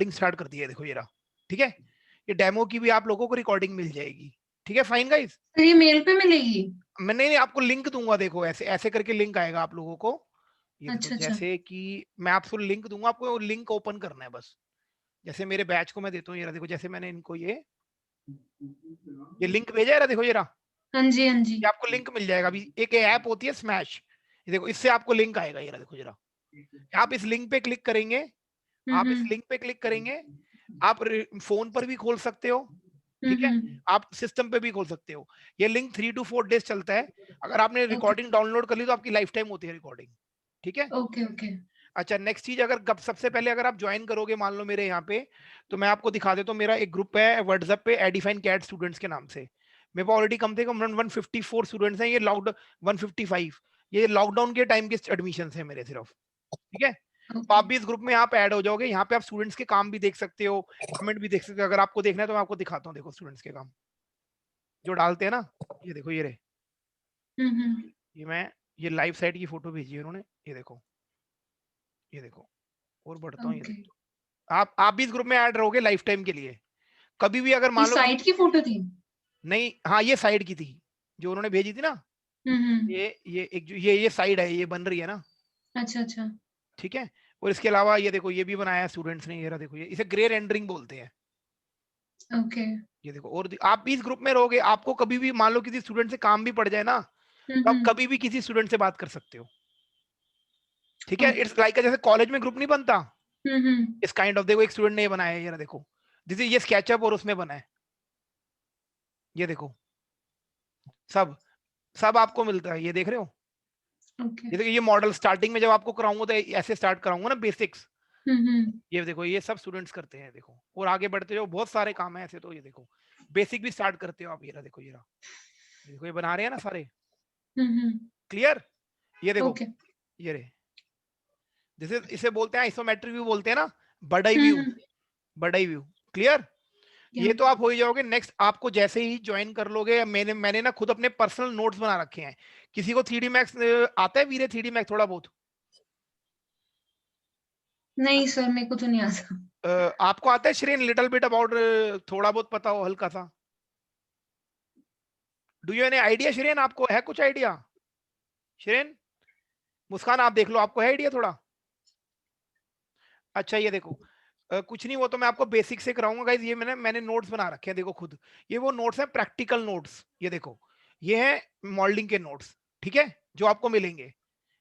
Recording start कर दी है, देखो ये रहा, ठीक है। ये डेमो की भी आप लोगों को रिकॉर्डिंग मिल जाएगी, ठीक है, फाइन गाइस। तो ये मेल पे मिलेगी? मैं नहीं आपको लिंक दूंगा, देखो ऐसे ऐसे करके लिंक आएगा आप लोगों को। ये देखो अच्छा अच्छा। जैसे कि मैं आपको लिंक दूंगा, आपको लिंक ओपन करना है बस। जैसे मेरे बैच को मैं देता हूँ, ये रहा देखो, जैसे मैंने इनको ये लिंक भेजा है रहा, देखो ये रहा, हाँ जी हाँ जी। ये आपको लिंक मिल जाएगा। अभी एक ऐप होती है स्मैश, ये देखो इससे आपको लिंक आएगा, ये रहा देखो जरा। आप इस लिंक पे क्लिक करेंगे, आप इस हम्म लिंक पे क्लिक करेंगे, आप फोन पर भी खोल सकते हो, ठीक है, हम्म। आप सिस्टम पे भी खोल सकते हो। ये लिंक 3 to 4 डेज चलता है। अगर आपने ओके रिकॉर्डिंग डाउनलोड कर ली तो आपकी लाइफ टाइम होती है रिकॉर्डिंग, ठीक है। Okay okay. अच्छा नेक्स्ट चीज, अगर सबसे पहले अगर आप ज्वाइन करोगे, मान लो मेरे यहाँ पे, तो मैं आपको दिखा देता हूँ, मेरा एक ग्रुप है व्हाट्सएप पे एडिफाइन कैट स्टूडेंट्स के नाम से। मेरे पास ऑलरेडी कम से कम 154 स्टूडेंट्स हैं, ये लॉकडाउन 155, ये लॉकडाउन के टाइम के एडमिशन है मेरे सिर्फ, ठीक है। तो ओके आप भी इस ग्रुप में आप ऐड हो जाओगे, यहाँ पे आप स्टूडेंट्स के काम भी देख सकते हो, कमेंट भी देख सकते हो। अगर आपको देखना है तो मैं आपको दिखाता हूँ, देखो स्टूडेंट्स के काम जो डालते हैं ना, ये देखो ये रहे, हम्म। ये मैं ये लाइव साइट की फोटो भेजी है उन्होंने, ये देखो, ये देखो, और बढ़ता हूँ, ये ओके। देखो। आप भी इस ग्रुप में ऐड रहोगे लाइफ टाइम के लिए। कभी भी अगर ये मान लो कि साइट की फोटो थी? नहीं, हाँ ये साइड की थी जो उन्होंने भेजी थी ना, हम्म। ये एक जो ये साइड है, ये बन रही है ना, अच्छा अच्छा। ठीक है। और इसके अलावा ये देखो, ये भी बनाया है स्टूडेंट्स ने, ये रहा देखो, ये इसे ग्रे रेंडरिंग बोलते हैं, ओके। ये देखो। और आप भी इस ग्रुप में रहोगे, आपको कभी भी मान लो किसी स्टूडेंट से काम भी पड़ जाए ना, तो आप हम्म। कभी भी किसी स्टूडेंट से बात कर सकते हो, ठीक है। ओके। इट्स लाइक जैसे कॉलेज में ग्रुप नहीं बनता, हम्म। इस काइंड ऑफ, देखो एक स्टूडेंट ने ये बनाया है, ये रहा देखो, जैसे ये स्केचअप और उसमें बना है, ये देखो, सब सब आपको मिलता है, ये देख रहे हो। ओके। ये देखो, ये मॉडल स्टार्टिंग में जब आपको कराऊंगा तो ऐसे स्टार्ट कराऊंगा ना, बेसिक्स, हम्म। ये देखो ये सब स्टूडेंट्स करते हैं, देखो। और आगे बढ़ते हो बहुत सारे काम है ऐसे, तो ये देखो बेसिक भी स्टार्ट करते हो आप, ये रहा देखो, ये रहा, ये देखो, ये बना रहे हैं ना सारे, हम्म। क्लियर। ये देखो, ओके। ये रहे, जैसे इसे बोलते हैं आइसोमेट्रिक व्यू बोलते हैं ना, बड़ा व्यू, हम्म। बड़ा व्यू, क्लियर। या। ये तो आप हो ही जाओगे। नेक्स्ट आपको जैसे ही ज्वाइन कर लोगे, मैंने मैंने ना खुद अपने पर्सनल नोट्स बना रखे हैं। किसी को 3D मैक्स आता है वीरे, 3D मैक्स थोड़ा बहुत? नहीं सर, मेरे को तो नहीं आता। आपको आता है श्रेन, लिटिल बिट अबाउट, थोड़ा बहुत पता हो हल्का सा? डू यू एनी आइडिया श्रेन, आपको है कुछ आइडिया श्रेन? मुस्कान आप देख लो, आपको है आइडिया थोड़ा? अच्छा ये देखो, कुछ नहीं, वो तो मैं आपको बेसिक से कराऊंगा गाइस। ये मैंने नोट्स बना रखे हैं, देखो खुद, ये वो नोट्स हैं प्रैक्टिकल नोट्स, ये देखो, ये है मॉडलिंग के नोट्स, ठीक है, जो आपको मिलेंगे।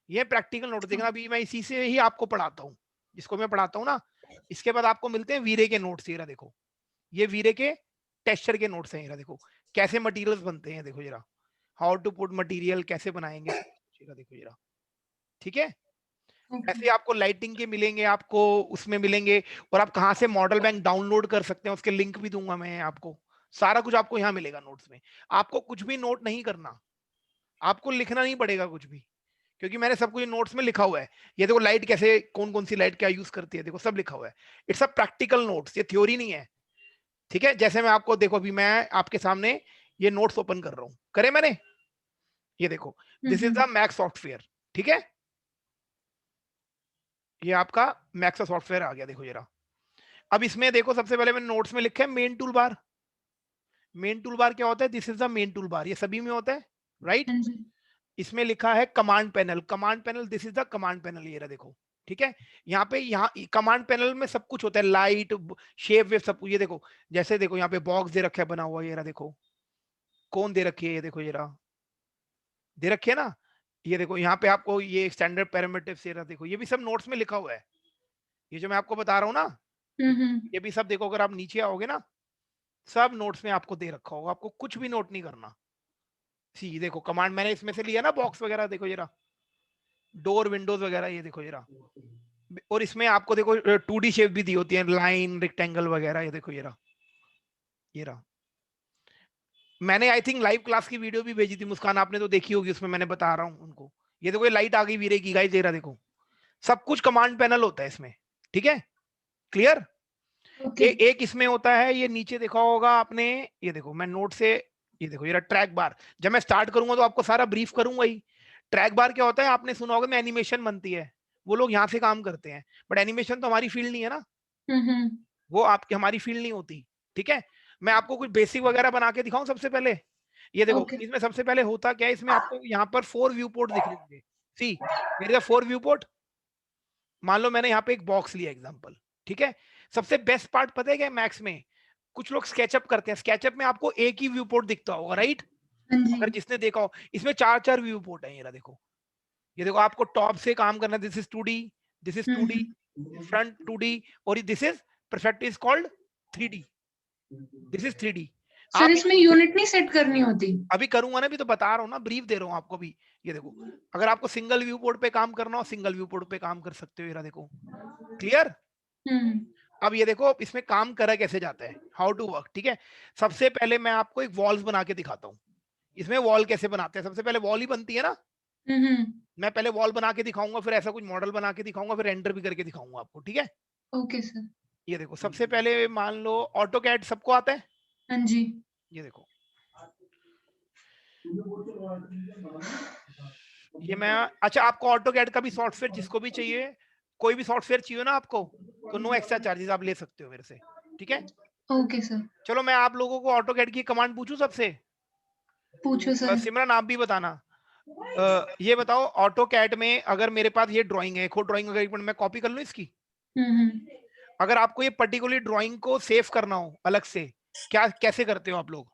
ये प्रैक्टिकल नोट्स, देखना अभी मैं इसी से ही आपको पढ़ाता हूँ, जिसको मैं पढ़ाता हूँ ना। इसके बाद आपको मिलते हैं वीरे के नोट्स, ये रहा देखो, ये वीरे के टेक्सचर के नोट्स हैं, ये रहा देखो, कैसे मटेरियल्स बनते हैं, देखो जरा, हाउ टू पुट मटेरियल, कैसे बनाएंगे, सब कुछ, ये रहा देखो जरा, ठीक है। ओके। ऐसे आपको लाइटिंग के मिलेंगे, आपको उसमें मिलेंगे। और आप कहाँ से मॉडल बैंक डाउनलोड कर सकते हैं, उसके लिंक भी दूंगा मैं आपको, सारा कुछ आपको यहाँ मिलेगा नोट्स में। आपको कुछ भी नोट नहीं करना, आपको लिखना नहीं पड़ेगा कुछ भी, क्योंकि मैंने सब कुछ नोट्स में लिखा हुआ है। ये देखो लाइट कैसे, कौन कौन सी लाइट क्या यूज करती है, देखो सब लिखा हुआ है। इट्स अ प्रैक्टिकल नोट्स, ये थ्योरी नहीं है, ठीक है। जैसे मैं आपको, देखो अभी मैं आपके सामने ये नोट्स ओपन कर रहा हूँ, करे मैंने, ये देखो, this is the hmm. Mac software, ठीक है। ये आपका मैक्स सॉफ्टवेयर आ गया, देखो जरा। अब इसमें देखो, सबसे पहले मैंने नोट्स में लिखा है main tool bar. Main tool bar क्या होता है? This is the main tool bar, ये सभी में होता है, राइट। हाँ जी। इसमें लिखा है command panel, command panel, this is the command panel, ये रहा देखो, ठीक है। यहाँ पे, यहाँ कमांड पैनल में सब कुछ होता है, लाइट, शेप वेव, सब कुछ, ये देखो। जैसे देखो यहाँ पे बॉक्स दे रखा है बना हुआ, ये रहा देखो, कौन दे रखी है, ये देखो, ये रहा, दे रखी है ना। ये देखो यहाँ पे आपको ये स्टैंडर्ड पैरामीटर्स, ये रहा देखो, ये भी सब नोट्स में लिखा हुआ है, ये जो मैं आपको बता रहा हूँ ना, हम्म। ये भी सब देखो, अगर आप नीचे आओगे ना, सब नोट्स में आपको दे रखा होगा, आपको कुछ भी नोट नहीं करना। सी देखो, कमांड मैंने इसमें से लिया ना, बॉक्स वगैरह, देखो जरा, डोर विंडोज वगैरह, ये देखो जरा। और इसमें आपको देखो 2D शेप भी दी होती है, लाइन, रेक्टेंगल वगैरह, ये देखो, ये रहा, ये रहा। मैंने आई थिंक लाइव क्लास की वीडियो भी भेजी थी मुस्कान, आपने तो देखी होगी, उसमें मैंने बता रहा हूँ उनको। ये देखो, ये लाइट आ गई वीरे की, गाइस, ये रहा देखो, सब कुछ कमांड पैनल होता है इसमें, ठीक है, क्लियर। ओके। एक इसमें होता है, ये नीचे देखा होगा आपने, ये देखो मैं नोट से, ये देखो ये ट्रैक बार। जब मैं स्टार्ट करूंगा तो आपको सारा ब्रीफ करूंगा ही। ट्रैक बार क्या होता है, आपने सुना होगा, में एनिमेशन बनती है, वो लोग यहाँ से काम करते हैं, बट एनिमेशन तो हमारी फील्ड नहीं है ना। हम्म। वो आपकी हमारी फील्ड नहीं होती, ठीक है। मैं आपको कुछ बेसिक वगैरह बना के दिखाऊं सबसे पहले। ये देखो ओके। इसमें सबसे पहले होता क्या है, इसमें आपको यहाँ पर 4 व्यू पोर्ट दिख रहे होंगे। सी मेरे 4 व्यू पोर्ट। मान लो मैंने यहाँ पे एक बॉक्स लिया एग्जांपल, ठीक है। सबसे बेस्ट पार्ट पता है क्या मैक्स में, कुछ लोग स्केचअप करते हैं, स्केचअप में आपको एक ही व्यू पोर्ट दिखता होगा, राइट। हाँ जी। अगर जिसने देखा हो, इसमें 4 व्यू पोर्ट है। ये रहा देखो, ये देखो आपको टॉप से काम करना है, this is 2D, this is 2D, front 2D, और this is perfect is called 3D, this is 3D। Sir आप इसमें यूनिट नहीं सेट करनी होती? अभी करूंगा ना, भी तो बता रहा हूँ ना, ब्रीफ दे रहा हूँ आपको भी। ये देखो अगर आपको सिंगल व्यू पोर्ट पे काम करना हो, सिंगल व्यू पोर्ट पे काम कर सकते हो। ये रहा देखो, क्लियर। हम्म। अब ये देखो इसमें काम करा कैसे जाता है, हाउ टू वर्क, ठीक है। सबसे पहले मैं आपको एक वॉल्स बना के दिखाता हूँ। इसमें वॉल कैसे बनाते हैं, सबसे पहले वॉल ही बनती है ना। हम्म। मैं पहले वॉल बना के दिखाऊंगा, फिर ऐसा कुछ मॉडल बना के दिखाऊंगा, फिर एंटर भी करके दिखाऊंगा आपको, ठीक है। Okay sir. ये देखो सबसे पहले मान लो ऑटो कैड सबको आता है। हाँ जी। ये देखो ये मैं, अच्छा आपको ऑटो कैड का भी सॉफ्टवेयर जिसको भी चाहिए, कोई भी सॉफ्टवेयर चाहिए ना आपको, तो नो एक्स्ट्रा चार्जेस, आप ले सकते हो मेरे से, ठीक है। Okay sir. चलो मैं आप लोगों को ऑटो कैड की कमांड पूछूं सबसे। पूछो सर। सिमरन आप भी बताना। ये बताओ ऑटो कैड में अगर मेरे पास ये ड्राइंग है, एक और ड्राइंग अगर एक मिनट मैं कॉपी कर लूं इसकी। हम्म। अगर आपको ये पर्टिकुलर ड्राइंग को सेव करना हो अलग से, क्या कैसे करते हो आप लोग।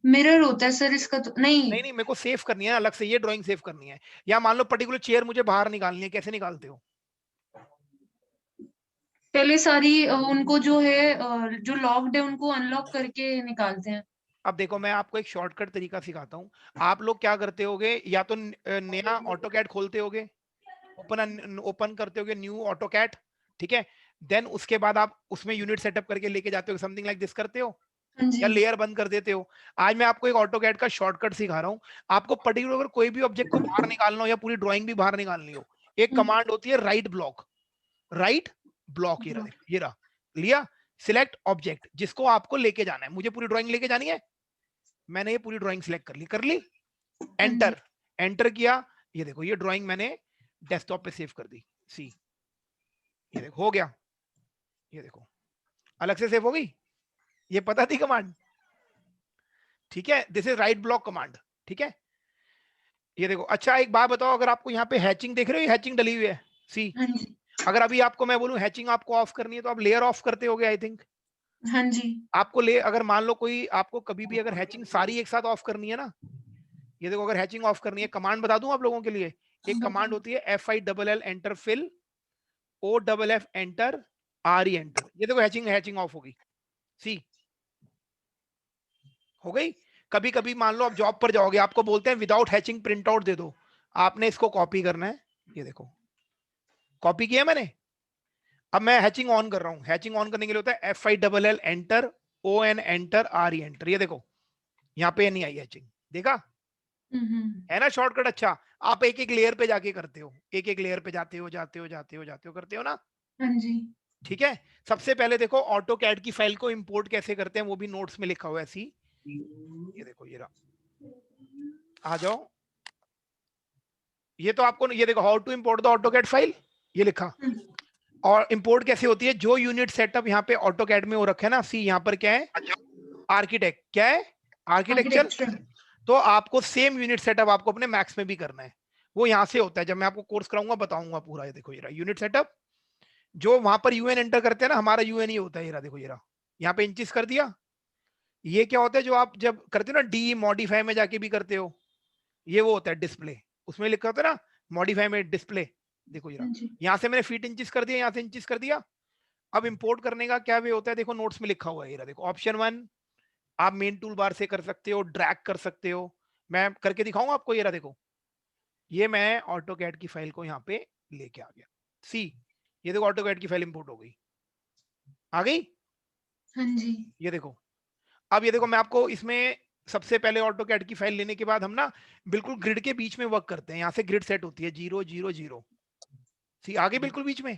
मिरर होता है सर इसका तो नहीं। नहीं नहीं, मेरे को सेव करनी है अलग से, ये ड्राइंग सेव करनी है। या मान लो पर्टिकुलर चेयर मुझे बाहर निकालनी है, कैसे निकालते हो। पहले सारी उनको जो है जो लॉक्ड है उनको अनलॉक करके निकालते हैं। अब देखो मैं आपको एक शॉर्टकट तरीका सिखाता हूँ। आप लोग क्या करते होगे, या तो नया ऑटो कैड खोलते होगे, ओपन करते होगे न्यू ऑटो कैड, ठीक है। देन उसके बाद आप उसमें यूनिट सेटअप करके लेके जाते हो, समथिंग लाइक दिस करते हो, हाँ या जी। लेयर बंद कर देते हो। आज मैं आपको एक ऑटो कैड का शॉर्टकट सिखा रहा हूँ। आपको पर्टिकुलर अगर कोई भी ऑब्जेक्ट को बाहर निकालना हो, या पूरी ड्राइंग भी बाहर निकालनी हो, एक हम्म। कमांड होती है राइट ब्लॉक। राइट ब्लॉक, ये रहा देखो, ये रहा, लिया। सिलेक्ट ऑब्जेक्ट, जिसको आपको लेके जाना है, मुझे पूरी ड्राइंग लेके जानी है, मैंने ये पूरी ड्राइंग सिलेक्ट कर ली, कर ली, हाँ जी। एंटर, एंटर किया। ये देखो ये ड्राइंग मैंने डेस्कटॉप पे सेव कर दी। सी ये देखो हो गया, ये देखो अलग से सेव हो गई, ये पता थी कमांड, ठीक है। This is right block command, ठीक है। ये देखो, अच्छा एक बात बताओ, अगर आपको यहाँ पे हैचिंग देख रहे हो, हैचिंग डली हुई है, सी। हाँ जी। अगर अभी आपको मैं बोलूं हैचिंग आपको ऑफ करनी है, तो आप लेयर ऑफ करते होगे आई थिंक। हाँ जी। आपको ले अगर मान लो कोई आपको कभी भी अगर हैचिंग सारी एक साथ ऑफ करनी है ना, ये देखो अगर हैचिंग ऑफ करनी है, कमांड बता दूं आप लोगों के लिए। एक कमांड होती है FILL enter fill, OFF enter, RE enter. ये देखो हैचिंग हैचिंग ऑफ हो गई, सी हो गई। कभी कभी मान लो आप जॉब पर जाओगे, आपको बोलते हैं विदाउट हैचिंग प्रिंट आउट दे दो, आपने इसको कॉपी करना है। ये देखो कॉपी किया मैंने। अब मैं हैचिंग ऑन कर रहा हूं, हैचिंग ऑन करने के लिए होता है FILL enter, ON enter, RE enter. ये देखो यहाँ पे नहीं आई हैचिंग, देखा है ना शॉर्टकट। अच्छा आप एक एक लेयर पे जाके करते हो, एक एक लेयर पे जाते हो जाते हो जाते हो जाते हो करते हो ना, हाँ जी। ठीक है। सबसे पहले देखो ऑटो कैड की फाइल को इंपोर्ट कैसे करते हैं, वो भी नोट्स में लिखा हुआ है, ऐसी। ये देखो ये रहा, आ जाओ। ये तो आपको ये देखो, how to import the AutoCAD file, ये लिखा। और इंपोर्ट कैसे होती है, जो यूनिट सेटअप यहाँ पे ऑटो कैड में हो रखा है ना, सी यहाँ पर क्या है, आर्किटेक्ट, क्या है, आर्किटेक्चर। आर्किटेक्चर। तो आपको सेम यूनिट सेटअप आपको अपने मैक्स में भी करना है। वो यहाँ से होता है, जब मैं आपको कोर्स कराऊंगा बताऊंगा पूरा। ये देखो ये रहा यूनिट सेटअप, जो वहां पर यूएन एंटर करते हैं ना, हमारा यूएन ही होता है। ये रहा देखो, ये रहा, यहाँ पे इंचिस कर दिया। ये क्या होता है, जो आप जब करते हो ना डी मॉडिफाई में जाके भी करते हो, ये वो होता है डिस्प्ले, उसमें लिखा होता है ना मॉडिफाई में डिस्प्ले। देखो ये रहा, हाँ जी। यहाँ से मैंने फीट इंचिस कर दिया, यहाँ से इंचिस कर दिया। अब इंपोर्ट करने का क्या वे होता है, देखो नोट्स में लिखा हुआ है। ये रहा देखो, ऑप्शन 1 आप मेन टूल बार से कर सकते हो, ड्रैग कर सकते हो। मैं करके दिखाऊंगा आपको। ये रहा देखो, ये मैं ऑटो कैड की फाइल को यहाँ पे लेके आ गया, सी। ये देखो ऑटो कैड की फाइल इंपोर्ट हो गई, आ गई। हाँ जी। ये देखो, अब ये देखो मैं आपको इसमें सबसे पहले ऑटो कैड की फाइल लेने के बाद हम ना बिल्कुल ग्रिड के बीच में वर्क करते हैं। यहाँ से ग्रिड सेट होती है 0 0 0, सी आगे बिल्कुल बीच में।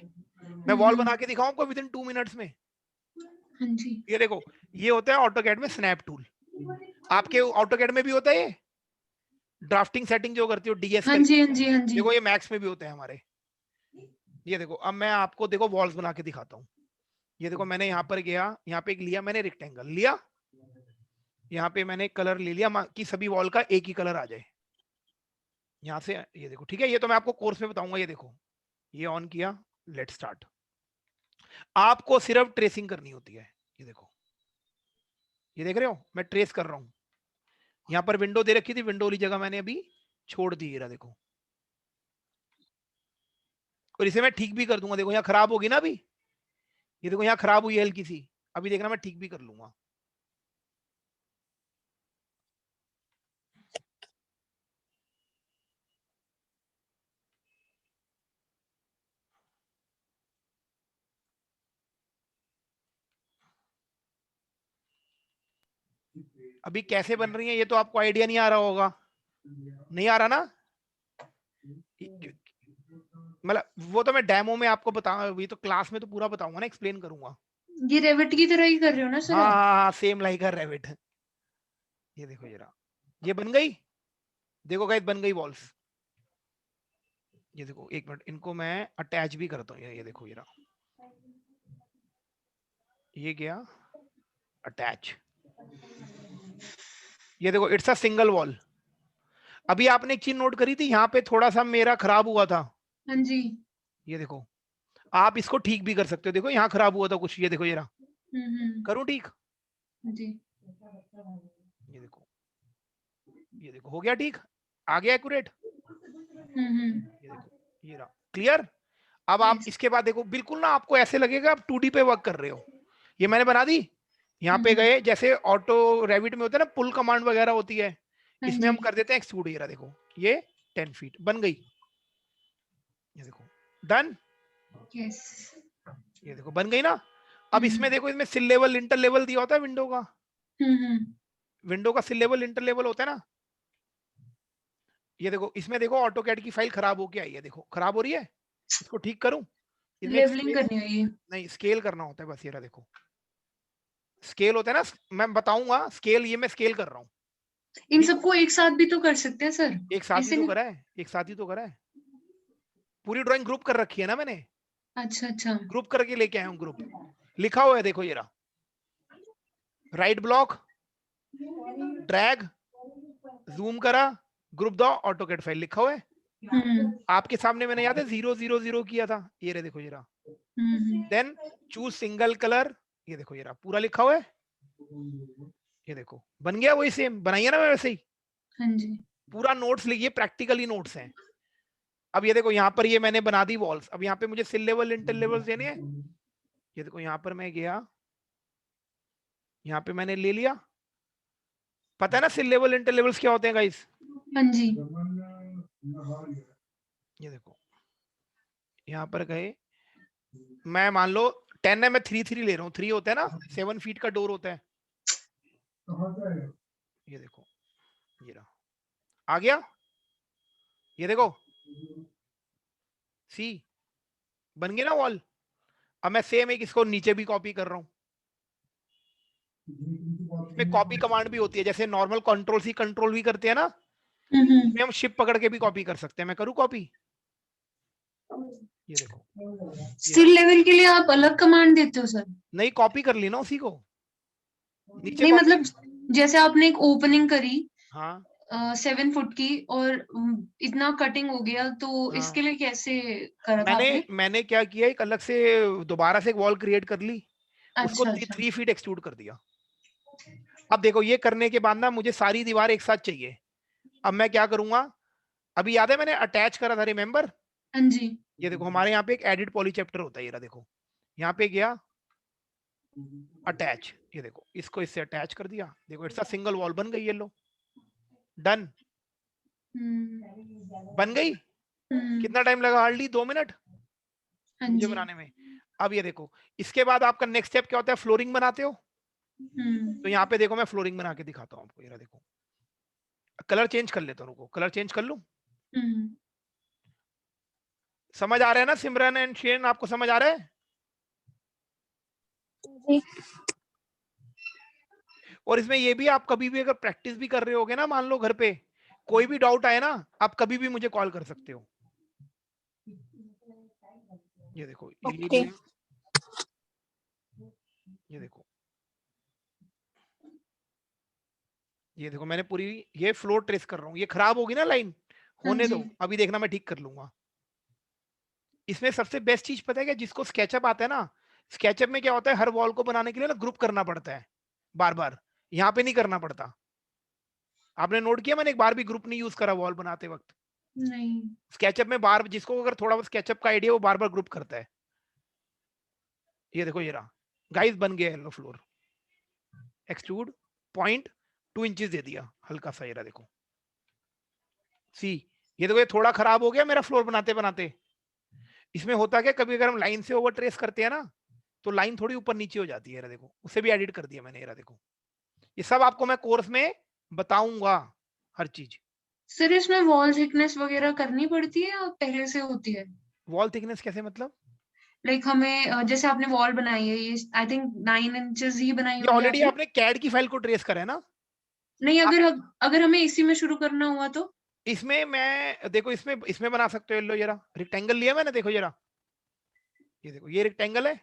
मैं वॉल बना के दिखाऊं आपको विद इन 2 मिनट्स में। हाँ जी। ये देखो, ये होता है ऑटो कैड में स्नैप टूल। आपके ऑटो कैड में भी होता है ये ड्राफ्टिंग सेटिंग जो करती हो डीएस हाँ करके, जी। हाँ जी। हाँ जी। देखो ये मैक्स में भी होते हैं हमारे। ये देखो अब मैं आपको देखो वॉल्स बना के दिखाता हूँ। ये देखो मैंने यहाँ पर गया, यहाँ पे एक लिया मैंने रेक्टेंगल लिया, यहाँ पे मैंने कलर ले लिया कि सभी वॉल का एक ही कलर आ जाए यहाँ से। ये देखो ठीक है, ये तो मैं आपको कोर्स में बताऊंगा। ये देखो ये ऑन किया, लेट स्टार्ट। आपको सिर्फ ट्रेसिंग करनी होती है। ये देखो, ये देख रहे हो मैं ट्रेस कर रहा हूं। यहाँ पर विंडो दे रखी थी, विंडो वाली जगह मैंने अभी छोड़ दी। ये देखो, और इसे मैं ठीक भी कर दूंगा। देखो यहाँ खराब होगी ना अभी, ये देखो यहाँ खराब हुई है हल्की सी, अभी देखना मैं ठीक भी कर लूंगा। अभी कैसे बन रही है ये तो आपको आइडिया नहीं आ रहा होगा, नहीं आ रहा ना? मतलब वो तो मैं डेमो में आपको बताऊंगा, ये तो क्लास में तो पूरा बताऊंगा ना, एक्सप्लेन करूंगा। ये रेविट की तरह ही कर रहे हो ना सर हाँ आप? हाँ हाँ, सेम लाइक अ रैबिट। ये देखो जरा, ये बन गई। देखो गाइस बन गई वॉल्स। ये देखो एक मिनट, इनको मैं अटैच भी करता हूँ। ये देखो जरा, ये गया अटैच। ये देखो इट्स अ सिंगल वॉल। अभी आपने एक चीज नोट करी थी, यहाँ पे थोड़ा सा मेरा खराब हुआ था। हाँ जी। ये देखो, आप इसको ठीक भी कर सकते हो। देखो यहाँ खराब हुआ था कुछ, ये देखो जरा, करूँ ठीक? जी। ये देखो, ये देखो हो गया ठीक, आ गया एक्यूरेट। ये देखो, ये रहा क्लियर। अब आप यस। इसके बाद देखो, बिल्कुल ना आपको ऐसे लगेगा आप 2D पे वर्क कर रहे हो। ये मैंने बना दी। यहाँ पे गए, जैसे ऑटो रेविट में होता है ना, पुल कमांड वगैरह होती है, हाँ इसमें जी। हम कर देते हैं एक्सट्रूड। ये रहा देखो, ये 10 फीट बन गई। ये देखो डन। यस। ये देखो बन गई ना। अब इसमें देखो, इसमें सिल लेवल इंटर लेवल दिया होता है विंडो का। विंडो का सिल लेवल इंटर लेवल होता है ना। ये देखो इसमें देखो ऑटो कैड की फाइल खराब होके आई है। देखो खराब हो रही है, इसको ठीक करूं? इसमें एक लेवलिंग करनी है ये। नहीं, स्केल करना होता है बस। ये रहा देखो, स्केल होता है ना, मैं बताऊंगा स्केल, ये मैं स्केल कर रहा हूँ। इन ठीक, सबको एक साथ भी तो कर सकते हैं सर? एक साथ ही ऐसे तो नहीं? करा है, एक साथ ही तो करा है। पूरी ड्राइंग ग्रुप कर रखी है ना मैंने, अच्छा अच्छा। ग्रुप करके लेके आया हूँ। ग्रुप लिखा हुआ है देखो, ये रहा राइट ब्लॉक, ड्रैग, जूम करा, ग्रुप द ऑटोकैड फाइल लिखा हुआ है आपके सामने। मैंने याद है 000 किया था। ये रहे देखो, ये रहा। देन चूज सिंगल कलर, ये देखो ये रहा पूरा लिखा हुआ है। ये देखो बन गया वही सेम, बनाइए ना वैसे ही। हाँ जी। पूरा नोट्स लिखिए, प्रैक्टिकली नोट्स हैं। अब ये देखो यहाँ पर ये मैंने बना दी वॉल्स। अब यहाँ पे मुझे सिल लेवल इंटर लेवल देने हैं। ये देखो यहाँ पर मैं गया, यहाँ पे मैंने ले लिया। पता है ना सिल लेवल इंटर लेवल्स क्या होते हैं गाइस? हाँ जी। ये देखो यहाँ पर गए, मैं मान लो 10 है, मैं 3 ले रहा हूँ। 3 होता है ना, 7 फीट का डोर होता है। ये देखो, ये रहा आ गया। ये देखो सी, बन गया ना वॉल। अब मैं सेम एक इसको नीचे भी कॉपी कर रहा हूँ। इसमें कॉपी कमांड भी होती है, जैसे नॉर्मल कंट्रोल सी कंट्रोल भी करते हैं ना, इसमें हम शिप पकड़ के भी कॉपी कर सकते हैं। मैं करूँ कॉपी? ये देखो, ये स्किल रहा। लेवल के लिए आप अलग कमांड देते हो सर? नहीं, कॉपी कर ली ना उसी को, नीचे नहीं कॉपी। मतलब, जैसे आपने एक ओपनिंग करी हाँ 7 फुट की और इतना कटिंग हो गया, तो हाँ, इसके लिए कैसे करा था मैंने आपने? मैंने क्या किया, एक अलग से दोबारा से एक वॉल क्रिएट कर ली, उसको अच्छा अच्छा। 3 फीट एक्सट्रूड कर दिया। अब देखो ये करने के बाद ना मुझे सारी दीवार एक साथ चाहिए। अब मैं क्या करूंगा, अभी याद है मैंने अटैच करा था, रिमेंबर? हाँ जी। ये देखो हमारे यहाँ पे एक एडिट पॉली चैप्टर होता है। ये रहा देखो, यहाँ पे गया अटैच। ये देखो इसको इससे अटैच कर दिया। देखो इट्स अ सिंगल वॉल बन गई। ये लो डन, बन गई। कितना टाइम लगा? हार्डली 2 मिनट हाँ मुझे जी। बनाने में। अब ये देखो, इसके बाद आपका नेक्स्ट स्टेप क्या होता है? फ्लोरिंग बनाते हो। तो यहाँ पे देखो मैं फ्लोरिंग बना के दिखाता हूँ आपको। ये देखो, कलर चेंज कर लेता हूँ, रुको कलर चेंज कर लूँ। समझ आ रहा है ना सिमरन एंड शेन, आपको समझ आ रहा है? जी। और इसमें ये भी, आप कभी भी अगर प्रैक्टिस भी कर रहे होगे ना, मान लो घर पे कोई भी डाउट आए ना, आप कभी भी मुझे कॉल कर सकते हो। ये देखो ये ले ओके। लिया, ये देखो, ये देखो मैंने पूरी ये फ्लोर ट्रेस कर रहा हूँ। ये खराब होगी ना लाइन, हाँ होने जी। दो, अभी देखना मैं ठीक कर लूंगा। इसमें सबसे बेस्ट चीज पता है क्या, जिसको स्केचअप आता है ना, स्केचअप में क्या होता है, हर वॉल को बनाने के लिए ना ग्रुप करना पड़ता है बार बार, यहाँ पे नहीं करना पड़ता। आपने नोट किया, मैंने एक बार भी ग्रुप नहीं यूज करा वॉल बनाते वक्त। नहीं। स्केचअप में बार, जिसको अगर थोड़ा बहुत स्केचअप का आइडिया, वो बार बार ग्रुप करता है। ये देखो, ये रहा गाइस, बन गया येलो फ्लोर। एक्सट्रूड 0.2 इंचेस दे दिया हल्का सा, ये रहा देखो। सी, ये देखो, ये थोड़ा खराब हो गया मेरा फ्लोर बनाते बनाते। इसमें होता क्या, कभी अगर हम लाइन से ओवर ट्रेस करते हैं ना, तो लाइन थोड़ी ऊपर नीचे हो जाती है। देखो, उसे भी एडिट कर दिया मैंने। ये देखो, ये सब आपको मैं कोर्स में बताऊंगा, हर चीज। सर इसमें वॉल थिकनेस वगैरह करनी पड़ती है या पहले से होती है? वॉल थिकनेस कैसे मतलब? लाइक हमें जैसे आपने वॉल बनाई है, ये आई थिंक 9 इंचेस ही बनाई ये होगी ऑलरेडी आपने। आपने कैड की फाइल को ट्रेस करा है ना। नहीं, आप अगर हमें इसी में शुरू करना हुआ तो? इसमें, मैं देखो, इसमें इसमें बना सकते हो। लो जरा रेक्टेंगल लिया मैंने, देखो जरा, ये देखो, ये रेक्टेंगल है।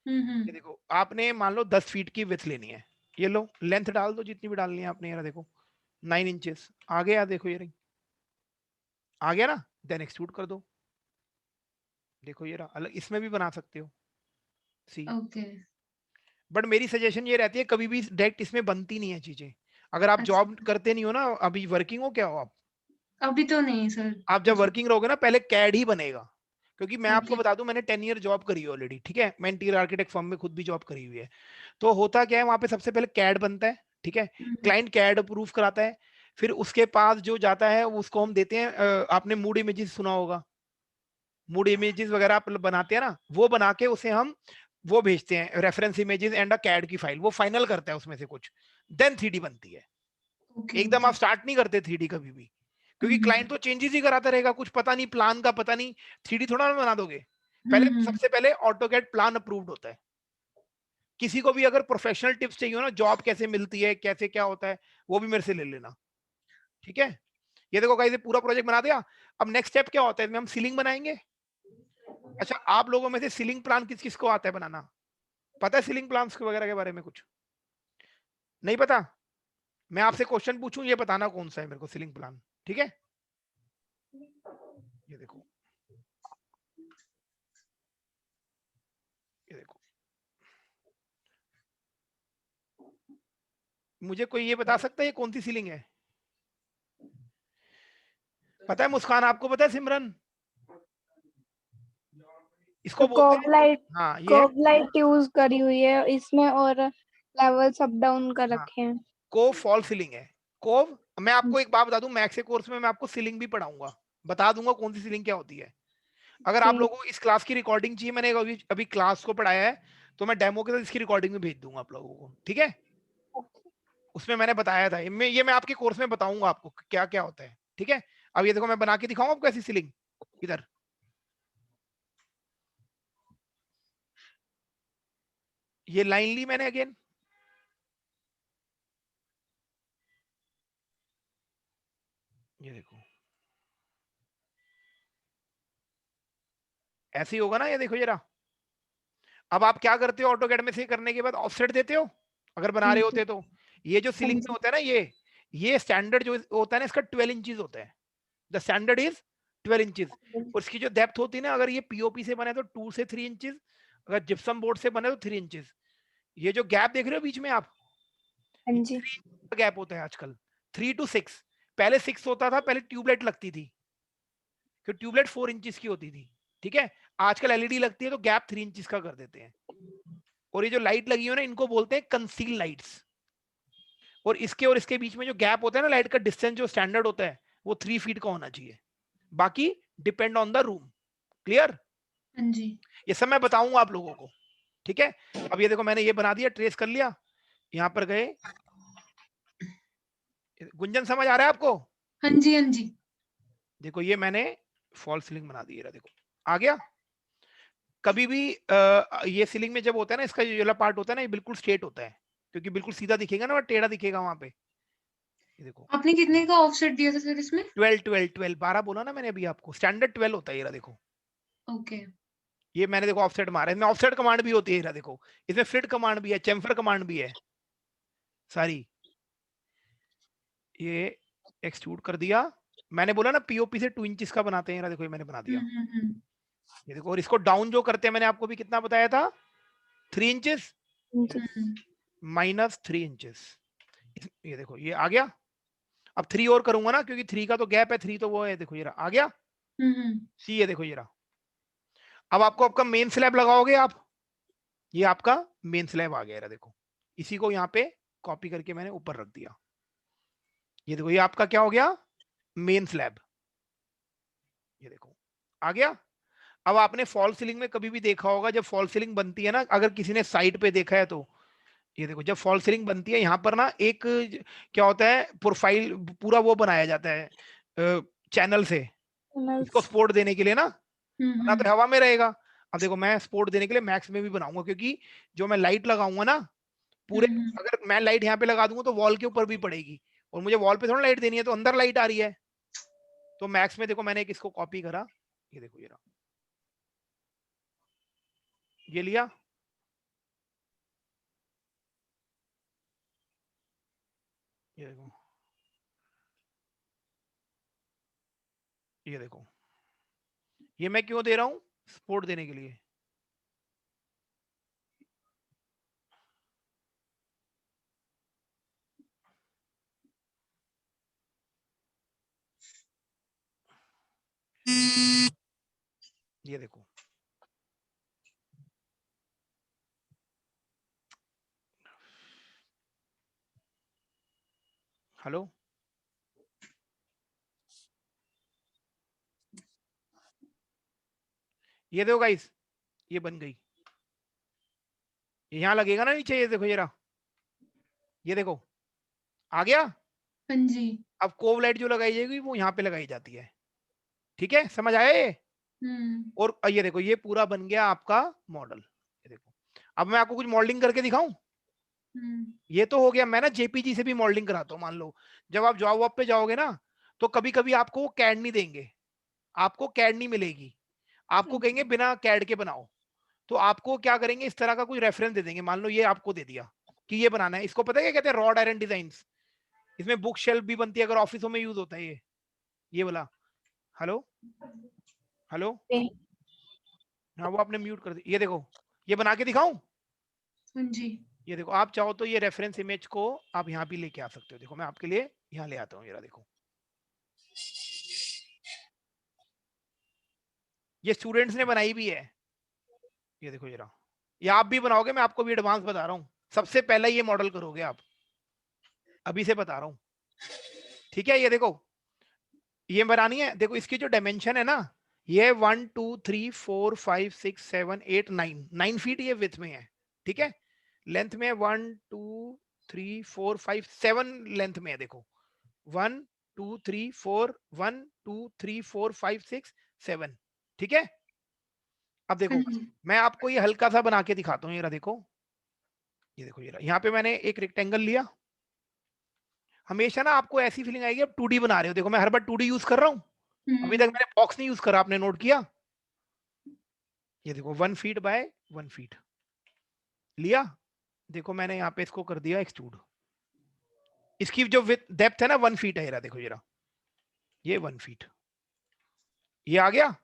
हम्म। ये देखो, आपने मान लो 10 फीट की विड्थ लेनी है। ये लो, लेंथ डाल दो जितनी भी डालनी है आपने। ये देखो 9 इंचेस आ गया, देखो ये रही, आ गया ना। देन एक्सट्रूड कर दो। देखो ये रहा अलग, इसमें भी बना सकते हो। सी, ओके। बट मेरी सजेशन ये रहती है, कभी भी डायरेक्ट इसमें बनती नहीं है चीजें। अगर आप अच्छा। जॉब करते नहीं हो ना, अभी वर्किंग हो क्या हो आप? अभी तो नहीं सर। आप जब जी। वर्किंग रहोगे ना, पहले कैड ही बनेगा। क्योंकि मैं आपको ओके। बता दूं, मैंने 10 ईयर जॉब करी है ऑलरेडी, ठीक है। मैं इंटीरियर आर्किटेक्ट फर्म में खुद भी जॉब करी हुई है। तो होता क्या है, वहां पे सबसे पहले कैड बनता है, ठीक है। हम्म। क्लाइंट कैड अप्रूव कराता है। फिर उसके पास जो जाता है, उसको हम देते हैं, आपने मूड इमेजेस सुना होगा, मूड इमेजेस वगैरह आप बनाते हैं ना, वो बना के उसे हम वो भेजते हैं, reference images and a CAD की फाइल, वो फाइनल करता है उसमें से कुछ। देन 3D बनती है। ओके एकदम ओके। आप स्टार्ट नहीं करते 3D कभी भी, क्योंकि क्लाइंट हम्म। तो चेंजेस ही कराता रहेगा, कुछ पता नहीं प्लान का, पता नहीं 3D थोड़ा ना बना दोगे। पहले, हम्म। सबसे पहले ऑटोकैड प्लान अप्रूव्ड होता है। किसी को भी अगर प्रोफेशनल टिप्स चाहिए हो ना, जॉब कैसे मिलती है, कैसे क्या होता है, वो भी मेरे से ले लेना, ठीक है। ये देखो गाइस, ये पूरा प्रोजेक्ट बना दिया। अब नेक्स्ट स्टेप क्या होता है, इसमें हम सीलिंग बनाएंगे। अच्छा, आप लोगों में से सीलिंग प्लान किस किस को आता है बनाना? पता है सीलिंग प्लान्स वगैरह के बारे में कुछ? नहीं पता? मैं आपसे क्वेश्चन पूछूं, ये बताना कौन सा है मेरे को सीलिंग प्लान, ठीक है। ये देखो, ये देखो, मुझे कोई ये बता सकता है ये कौन सी सीलिंग है? पता है मुस्कान, आपको पता है सिमरन, तो इसको बोलते हैं। कर्व हाँ, ये है। लाइट यूज करी हुई है इसमें और लेवल्स अप डाउन कर हाँ, रखे हैं। कोव फॉल सीलिंग है। कोव, मैं आपको एक बात बता दूं, मैक्स के कोर्स में मैं आपको सीलिंग भी पढ़ाऊंगा, बता दूंगा कौन सी सीलिंग क्या होती है। अगर आप जी। लोगों को इस क्लास की रिकॉर्डिंग चाहिए, मैंने अभी अभी क्लास को पढ़ाया है, तो मैं डेमो के साथ इसकी रिकॉर्डिंग भी भेज दूंगा आप लोगों को, ठीक है। उसमें मैंने बताया था, ये मैं आपके कोर्स में बताऊंगा आपको क्या क्या होता है, ठीक है। अब ये देखो, मैं बना के दिखाऊंगा आपको ऐसी सीलिंग। इधर ये लाइन ली मैंने अगेन, ये देखो, ऐसे ही होगा ना, ये देखो जरा। अब आप क्या करते हो, ऑटोकैड में से करने के बाद ऑफसेट देते हो, अगर बना जी रहे जी। होते तो। ये जो हाँ सीलिंग में जी। होता है ना, ये स्टैंडर्ड जो होता है ना, इसका 12 इंचेस होता है। The standard is 12 inches. और इसकी जो डेप्थ होती है ना, अगर ये पीओपी से बने तो 2 से 3 इंचेस, अगर जिप्सम बोर्ड से बने तो 3 इंचेस। ये जो गैप देख रहे हो बीच में आप, हाँ ये जी। 3 का गैप होता है आजकल, 3 to 6। पहले 6 होता था, पहले ट्यूबलाइट लगती थी, कि ट्यूबलाइट 4 इंचेस की होती थी, ठीक है। आजकल एलईडी लगती है, तो गैप 3 इंचेस का कर देते हैं। और ये जो लाइट लगी हो ना, इनको बोलते हैं कंसील लाइट्स। और इसके बीच में जो गैप होता है ना, लाइट का डिस्टेंस जो स्टैंडर्ड होता है, वो 3 फीट का होना चाहिए। बाकी depend on the room. Clear? हाँ जी। ये सब मैं बताऊंगा आप लोगों को, ठीक है। अब ये देखो, मैंने ये बना दिया, ट्रेस कर लिया, यहां पर गए। गुंजन समझ आ रहा है आपको? हाँ जी। हाँ जी। देखो, ये मैंने फॉल सीलिंग बना दी है, देखो आ गया। कभी भी ये सीलिंग में जब होता है ना, इसका ये वाला पार्ट होता है ना, ये बिल्कुल स्ट्रेट होता है, क्योंकि बिल्कुल सीधा दिखेगा ना, और टेढ़ा दिखेगा वहां पे। ये देखो, आपने कितने का ऑफसेट दिया था सर इसमें? 12 12 12 12 बोला ना मैंने अभी आपको, स्टैंडर्ड 12 होता है, ये रहा देखो। ओके। ये मैंने देखो ऑफसेट मारा है, इसमें ऑफसेट कमांड भी होती है, देखो इसमें फ्लिट कमांड भी है, चेम्फर कमांड भी है सारी। ये एक्सट्रूड कर दिया, मैंने बोला ना पीओपी से 2 इंचेस का बनाते हैं, देखो ये मैंने बना दिया। ये देखो, और इसको डाउन जो करते हैं मैंने आपको भी कितना बताया था, 3 इंचेस माइनस 3 इंचेस। ये देखो ये आ गया। अब 3 और करूंगा ना, क्योंकि 3 का तो गैप है, 3 तो वो है, देखो ये रहा, आ गया सी, ये देखो ये रहा। अब आपको आपका मेन स्लैब लगाओगे आप, ये आपका मेन स्लैब आ गया, देखो इसी को यहाँ पे कॉपी करके मैंने ऊपर रख दिया। ये देखो ये आपका क्या हो गया, मेन स्लैब। ये देखो आ गया। अब आपने फॉल सीलिंग में कभी भी देखा होगा, जब फॉल सीलिंग बनती है ना, अगर किसी ने साइट पे देखा है तो, ये देखो जब फॉल सीलिंग बनती है यहाँ पर ना एक क्या होता है, प्रोफाइल पूरा वो बनाया जाता है चैनल से, इसको सपोर्ट देने के लिए ना, ना तो हवा में रहेगा। अब देखो मैं सपोर्ट देने के लिए मैक्स में भी बनाऊंगा, क्योंकि जो मैं लाइट लगाऊंगा ना पूरे, अगर मैं लाइट यहाँ पे लगा दूंगा तो वॉल के ऊपर भी पड़ेगी, और मुझे वॉल पे थोड़ा लाइट देनी है, तो अंदर लाइट आ रही है, तो मैक्स में देखो मैंने एक इसको कॉपी करा, ये देखो ये रहा, ये लिया, ये देखो, ये देखो ये मैं क्यों दे रहा हूं, सपोर्ट देने के लिए। ये देखो हेलो, ये देखो गाइस, ये बन गई, ये यहाँ लगेगा ना नीचे, ये देखो ये रहा, ये देखो आ गया। हाँ जी। अब कोव लाइट जो लगाई जाएगी वो यहाँ पे लगाई जाती है, ठीक है, समझ आया ये। और ये देखो ये पूरा बन गया आपका मॉडल। ये देखो, अब मैं आपको कुछ मॉडलिंग करके दिखाऊं। ये तो हो गया, मैं ना जेपीजी से भी मॉडलिंग कराता हूँ। मान लो जब आप जॉब वॉब पे जाओगे ना, तो कभी कभी आपको वो कैड नहीं देंगे, आपको कैड नहीं मिलेगी, आपको कहेंगे बिना कैड के बनाओ, तो आपको क्या करेंगे, इस तरह का कोई रेफरेंस दे देंगे। मान लो ये आपको दे दिया कि ये बनाना है, इसको पता है क्या कहते हैं, रॉड आयरन डिजाइन। इसमें बुक शेल्फ भी बनती है, अगर ऑफिसों में यूज होता है ये वाला। हेलो हेलो, हाँ वो आपने म्यूट कर दी। ये देखो ये बना के दिखाऊं। हाँ जी। ये देखो आप चाहो तो ये रेफरेंस इमेज को आप यहाँ भी लेके आ सकते हो, देखो मैं आपके लिए यहाँ ले आता हूँ, ये देखो ये स्टूडेंट्स ने बनाई भी है। ये देखो ये आप भी बनाओगे, मैं आपको भी एडवांस बता रहा हूँ, सबसे पहले ये मॉडल करोगे आप, अभी से बता रहा हूँ, ठीक है। ये देखो ये बनानी है, देखो इसकी जो डायमेंशन है ना, ये 1 2 3 4 5 6 7 8 9 फीट ये विड्थ में है, ठीक है। लेंथ में 1 2 3 4 5 7 लेंथ में है, देखो 1 2 3 4 1 2 3 4 5 6 7, ठीक है। अब देखो मैं आपको ये हल्का सा बना के दिखाता हूँ, ये देखो, ये देखो ये यहाँ पे मैंने एक रेक्टेंगल लिया। हमेशा ना आपको ऐसी फीलिंग आएगी आप 2D बना रहे हो, देखो मैं हर बार 2D यूज कर रहा हूँ, अभी तक मैंने बॉक्स नहीं यूज करा, आपने नोट किया। ये देखो 1 फीट बाय 1 फीट लिया, देखो मैंने यहाँ पे इसको कर दिया एक्सट्रूड, इसकी जो डेप्थ है ना 1 फीट है, देखो ये 1 फीट ये आ गया।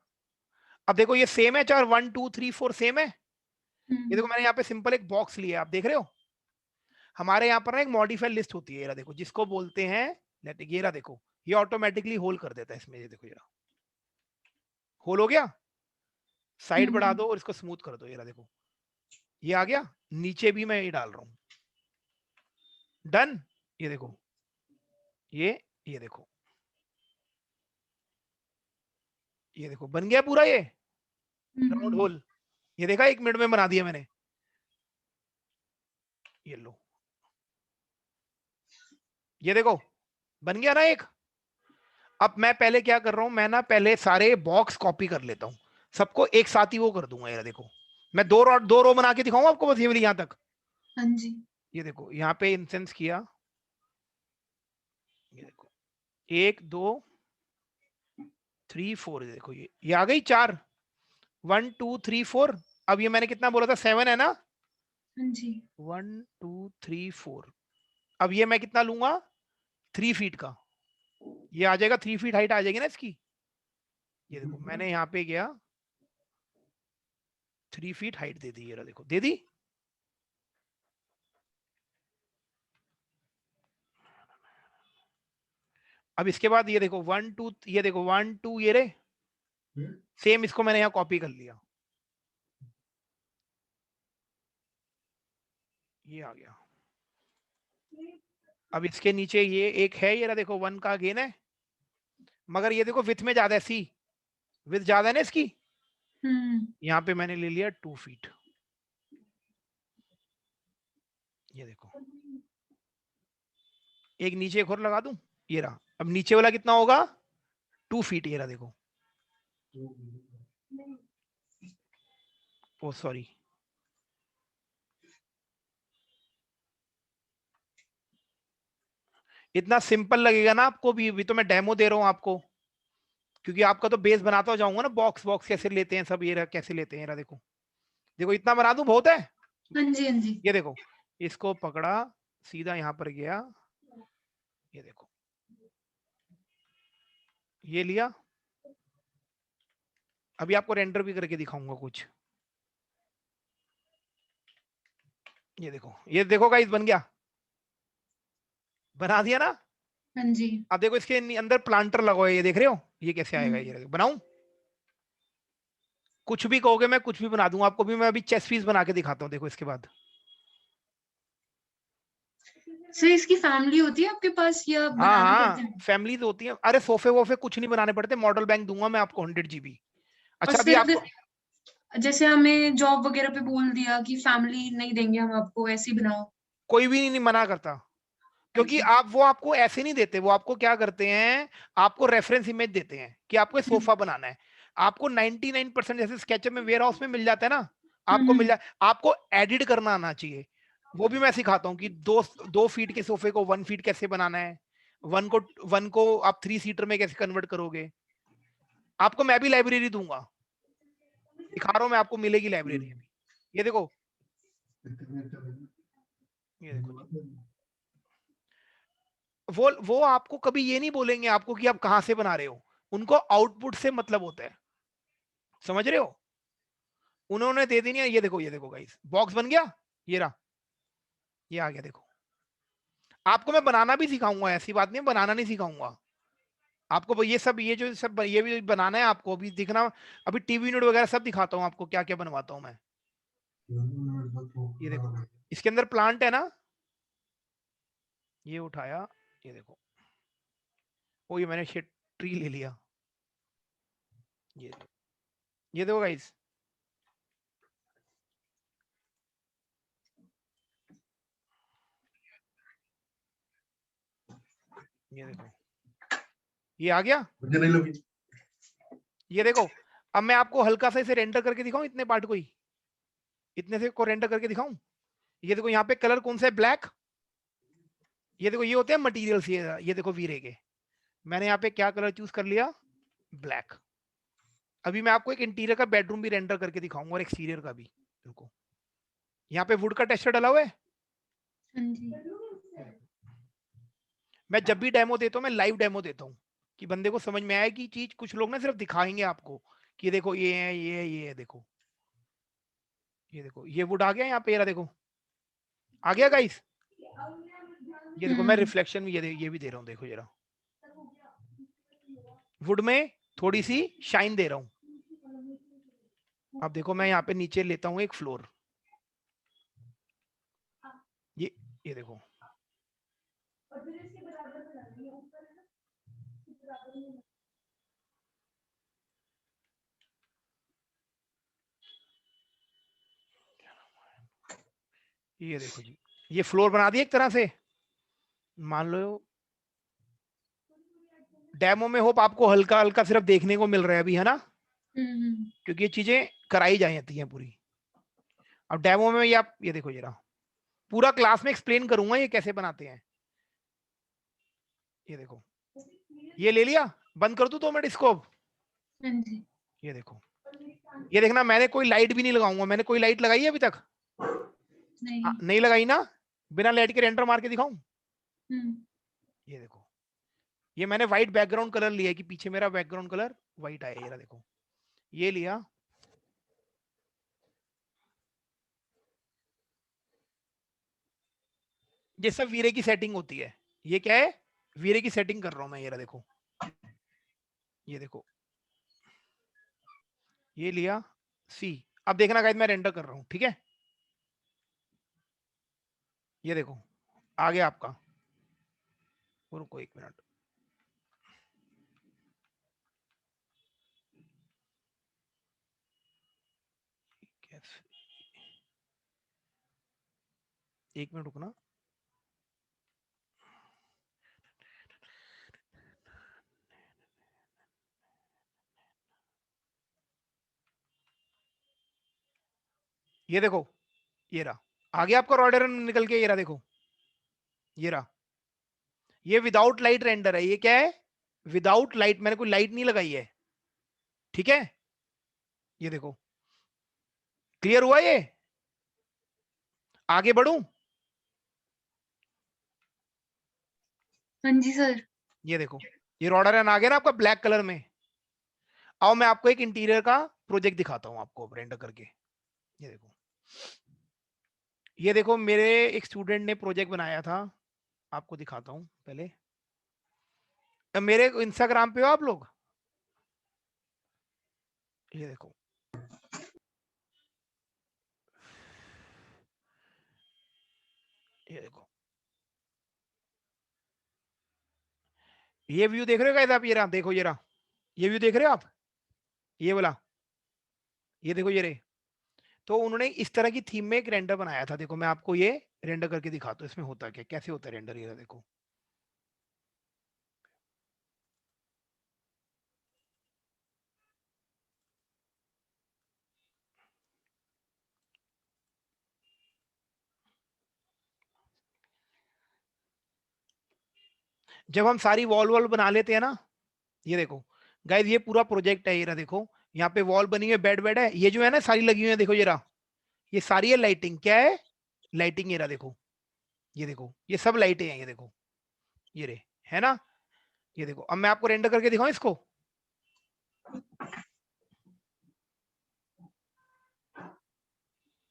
अब देखो ये सेम है, चार 1 2 3 4 सेम है। ये देखो मैंने यहाँ पे सिंपल एक बॉक्स लिया, आप देख रहे हो, हमारे यहाँ पर ना एक मॉडिफाइड लिस्ट होती है, देखो जिसको बोलते हैं लेटिक, ये देखो ये ऑटोमेटिकली होल कर देता है इसमें, ये देखो होल हो गया, साइड बढ़ा दो और इसको स्मूथ कर दो, ये देखो ये आ गया, नीचे भी मैं ये डाल रहा हूं, डन। ये देखो ये देखो ये देखो बन गया पूरा ये राउंड होल, ये देखा 1 मिनट में बना दिया मैंने, ये लो ये देखो बन गया ना एक। अब मैं पहले क्या कर रहा हूं, मैं ना पहले सारे बॉक्स कॉपी कर लेता हूं, सबको एक साथ ही वो कर दूंगा, ये देखो मैं 2 रो बना के दिखाऊंगा आपको, बस ये वाली यहां तक। हाँ जी। ये देखो यहाँ पे इंसेंस किया, ये देखो 1 2 3 4, देखो ये आ गई 4। 1 2 3 4। अब ये मैंने कितना बोला था, 7 है ना? हाँ जी 1 2 3 4। अब ये मैं कितना लूंगा, 3 फीट का। ये आ जाएगा 3 फीट हाइट आ जाएगी ना इसकी। ये देखो मैंने यहाँ पे गया 3 फीट हाइट दे दी, ये रहा देखो, दे दी। अब इसके बाद ये देखो 1 2, ये देखो 1 2, ये रे सेम, इसको मैंने यहाँ कॉपी कर लिया, ये आ गया। अब इसके नीचे ये एक है, ये रहा देखो 1 का गेन है, मगर ये देखो विथ में ज्यादा है, सी विथ ज्यादा है ना इसकी। यहाँ पे मैंने ले लिया 2 फीट, ये देखो। एक नीचे एक और लगा दूं, ये रहा। अब नीचे वाला कितना होगा, 2 फीट, ये रहा देखो। ओ सॉरी, इतना सिंपल लगेगा ना आपको भी तो मैं डेमो दे रहा हूं आपको, क्योंकि आपका तो बेस बनाता जाऊंगा ना, बॉक्स बॉक्स कैसे लेते हैं सब, ये रहा कैसे लेते हैं, ये रहा देखो। देखो इतना बना दूं, बहुत है। हाँ जी हाँ जी ये देखो, इसको पकड़ा, सीधा यहाँ पर गया, ये देखो, ये लिया। अभी आपको रेंडर भी करके दिखाऊंगा कुछ। ये देखो गाइस, बन गया, बना दिया ना। हाँ जी अब देखो इसके अंदर प्लांटर लगा है, ये देख रहे हो, ये कैसे आएगा, ये देखो बनाऊं। कुछ भी कहोगे मैं कुछ भी बना दूंगा आपको भी। मैं अभी चेस पीस बना के दिखाता हूँ, देखो इसके बाद। सर इसकी फैमिली होती है आपके पास या हाँ बनाना पड़ता हाँ, है? फैमिली तो होती है। अरे सोफे वोफे कुछ नहीं बनाने पड़ते, मॉडल बैंक दूंगा मैं आपको 100 GB। और अच्छा अभी सर आपको, अगर जैसे हमें जॉब वगैरह पे बोल दिया कि फैमिली नहीं देंगे हम आपको, ऐसे ही बनाओ। कोई भी नहीं मना करता, क्योंकि अच्छा आप वो आपको ऐसे नहीं देते, वो आपको क्या करते हैं, आपको रेफरेंस इमेज देते हैं कि आपको सोफा बनाना है। आपको 99% जैसे स्केचअप में, वेयर हाउस में मिल जाता है ना, आपको मिल हम्म जाए। आपको एडिट करना आना चाहिए, वो भी मैं सिखाता हूँ कि 2 फीट के सोफे को 1 फीट कैसे बनाना है, वन को आप 3 सीटर में कैसे कन्वर्ट करोगे। आपको मैं भी लाइब्रेरी दूंगा, दिखा रहा हूँ मैं आपको, मिलेगी लाइब्रेरी अभी। ये देखो, ये देखो जी। वो आपको कभी ये नहीं बोलेंगे आपको कि आप कहां से बना रहे हो, उनको आउटपुट से मतलब होता है, समझ रहे हो। उन्होंने दे देनी है। ये देखो गाइस, बॉक्स बन गया, ये रहा, ये आ गया देखो। आपको मैं बनाना भी सिखाऊंगा, ऐसी बात नहीं बनाना नहीं सिखाऊंगा आपको। ये सब, ये जो सब ये भी बनाना है आपको, अभी दिखना। अभी टीवी यूनिट वगैरह सब दिखाता हूँ आपको, क्या क्या बनवाता हूँ मैं। ये देखो, इसके अंदर प्लांट है ना, ये उठाया, ये देखो, ओ ये मैंने शेड ट्री ले लिया। ये देखो गाइस, ये देखो, ये आ गया। ये देखो, अब मैं आपको हल्का सा इसे रेंडर करके दिखाऊं, इतने पार्ट को ही, इतने से को रेंडर करके दिखाऊं। ये देखो यहाँ पे कलर कौन सा है, ब्लैक। ये देखो, ये होते हैं मटेरियल्स, ये देखो वीरे के, मैंने यहाँ पे क्या कलर चूज कर लिया, ब्लैक। अभी मैं आपको एक इंटीरियर का बेडरूम भी रेंडर करके दिखाऊंगा और एक्सटीरियर का भी। देखो यहाँ पे वुड का टेक्सचर डला हुआ है। हाँ जी मैं जब भी डेमो देता हूँ, मैं लाइव डेमो देता हूँ कि बंदे को समझ में आए कि चीज। कुछ लोग ना सिर्फ दिखाएंगे आपको कि देखो ये है, ये है, देखो ये देखो, ये वुड आ गया यहाँ पे, ये रहा देखो, आ गया गाइस। ये देखो मैं रिफ्लेक्शन भी ये भी दे रहा हूँ, देखो जरा, वुड में थोड़ी सी शाइन दे रहा हूँ। अब देखो मैं यहाँ पे नीचे लेता हूँ एक फ्लोर, ये देखो, ये देखो जी, ये फ्लोर बना दिया एक तरह से। मान लो डेमो में होप आपको हल्का हल्का सिर्फ देखने को मिल रहा है अभी, है ना, क्योंकि ये चीजें कराई जाती हैं पूरी। अब डेमो में ये आप, ये देखो जरा, पूरा क्लास में एक्सप्लेन करूंगा ये कैसे बनाते हैं। ये देखो, ये ले लिया, बंद कर दूं 2 मिनट इसको। हाँ जी ये देखो, ये देखना, मैंने कोई लाइट भी नहीं लगाऊंगा, मैंने कोई लाइट लगाई है अभी तक? नहीं। नहीं लगाई ना? बिना लाइट के रेंडर मार के दिखाऊं? ये देखो, ये मैंने व्हाइट बैकग्राउंड कलर लिया है कि पीछे मेरा बैकग्राउंड कलर व्हाइट आया, ये रहा देखो, ये लिया, ये सब वीरे की सेटिंग होती है। ये क्या है? वीरे की सेटिंग कर रहा हूं मैं, ये रहा देखो, ये देखो, ये लिया सी। अब देखना गाइस, मैं रेंडर कर रहा हूं, ठीक है? ये देखो आ गया आपका, रुको 1 मिनट, कैसे, 1 मिनट रुकना। ये देखो, ये रहा, आ गया आपका रॉडर निकल के, ये रहा देखो, ये रहा, ये विदाउट लाइट रेंडर है। ये क्या है? विदाउट लाइट, मैंने कोई लाइट नहीं लगाई है, ठीक है? ये देखो, क्लियर हुआ ये? आगे बढ़ूं? हाँ जी सर। ये देखो, ये रॉडर आ गया ना आपका ब्लैक कलर में। आओ मैं आपको एक इंटीरियर का प्रोजेक्ट दिखाता हूं आपको रेंडर करके। ये देखो, ये देखो, मेरे एक स्टूडेंट ने प्रोजेक्ट बनाया था, आपको दिखाता हूं पहले। मेरे इंस्टाग्राम पे हो आप लोग? ये देखो, ये देखो, ये व्यू देख रहे हो गाइस आप? ये रहा देखो, ये रहा, ये व्यू देख रहे हो आप? ये वाला, ये देखो, ये रे। तो उन्होंने इस तरह की थीम में एक रेंडर बनाया था। देखो मैं आपको ये रेंडर करके दिखाता हूँ, इसमें होता क्या, कैसे होता है रेंडर। ये देखो, जब हम सारी वॉल वॉल बना लेते हैं ना, ये देखो गाइस, ये पूरा प्रोजेक्ट है। ये रहा देखो, यहाँ पे वॉल बनी है, बेड बेड है, ये जो है ना सारी लगी हुई है, देखो ये रहा, ये सारी है लाइटिंग। क्या है? लाइटिंग। ये रहा देखो, ये देखो, ये सब लाइटें हैं, ये देखो, ये रे, है ना? ये देखो, अब मैं आपको रेंडर करके दिखाऊं इसको।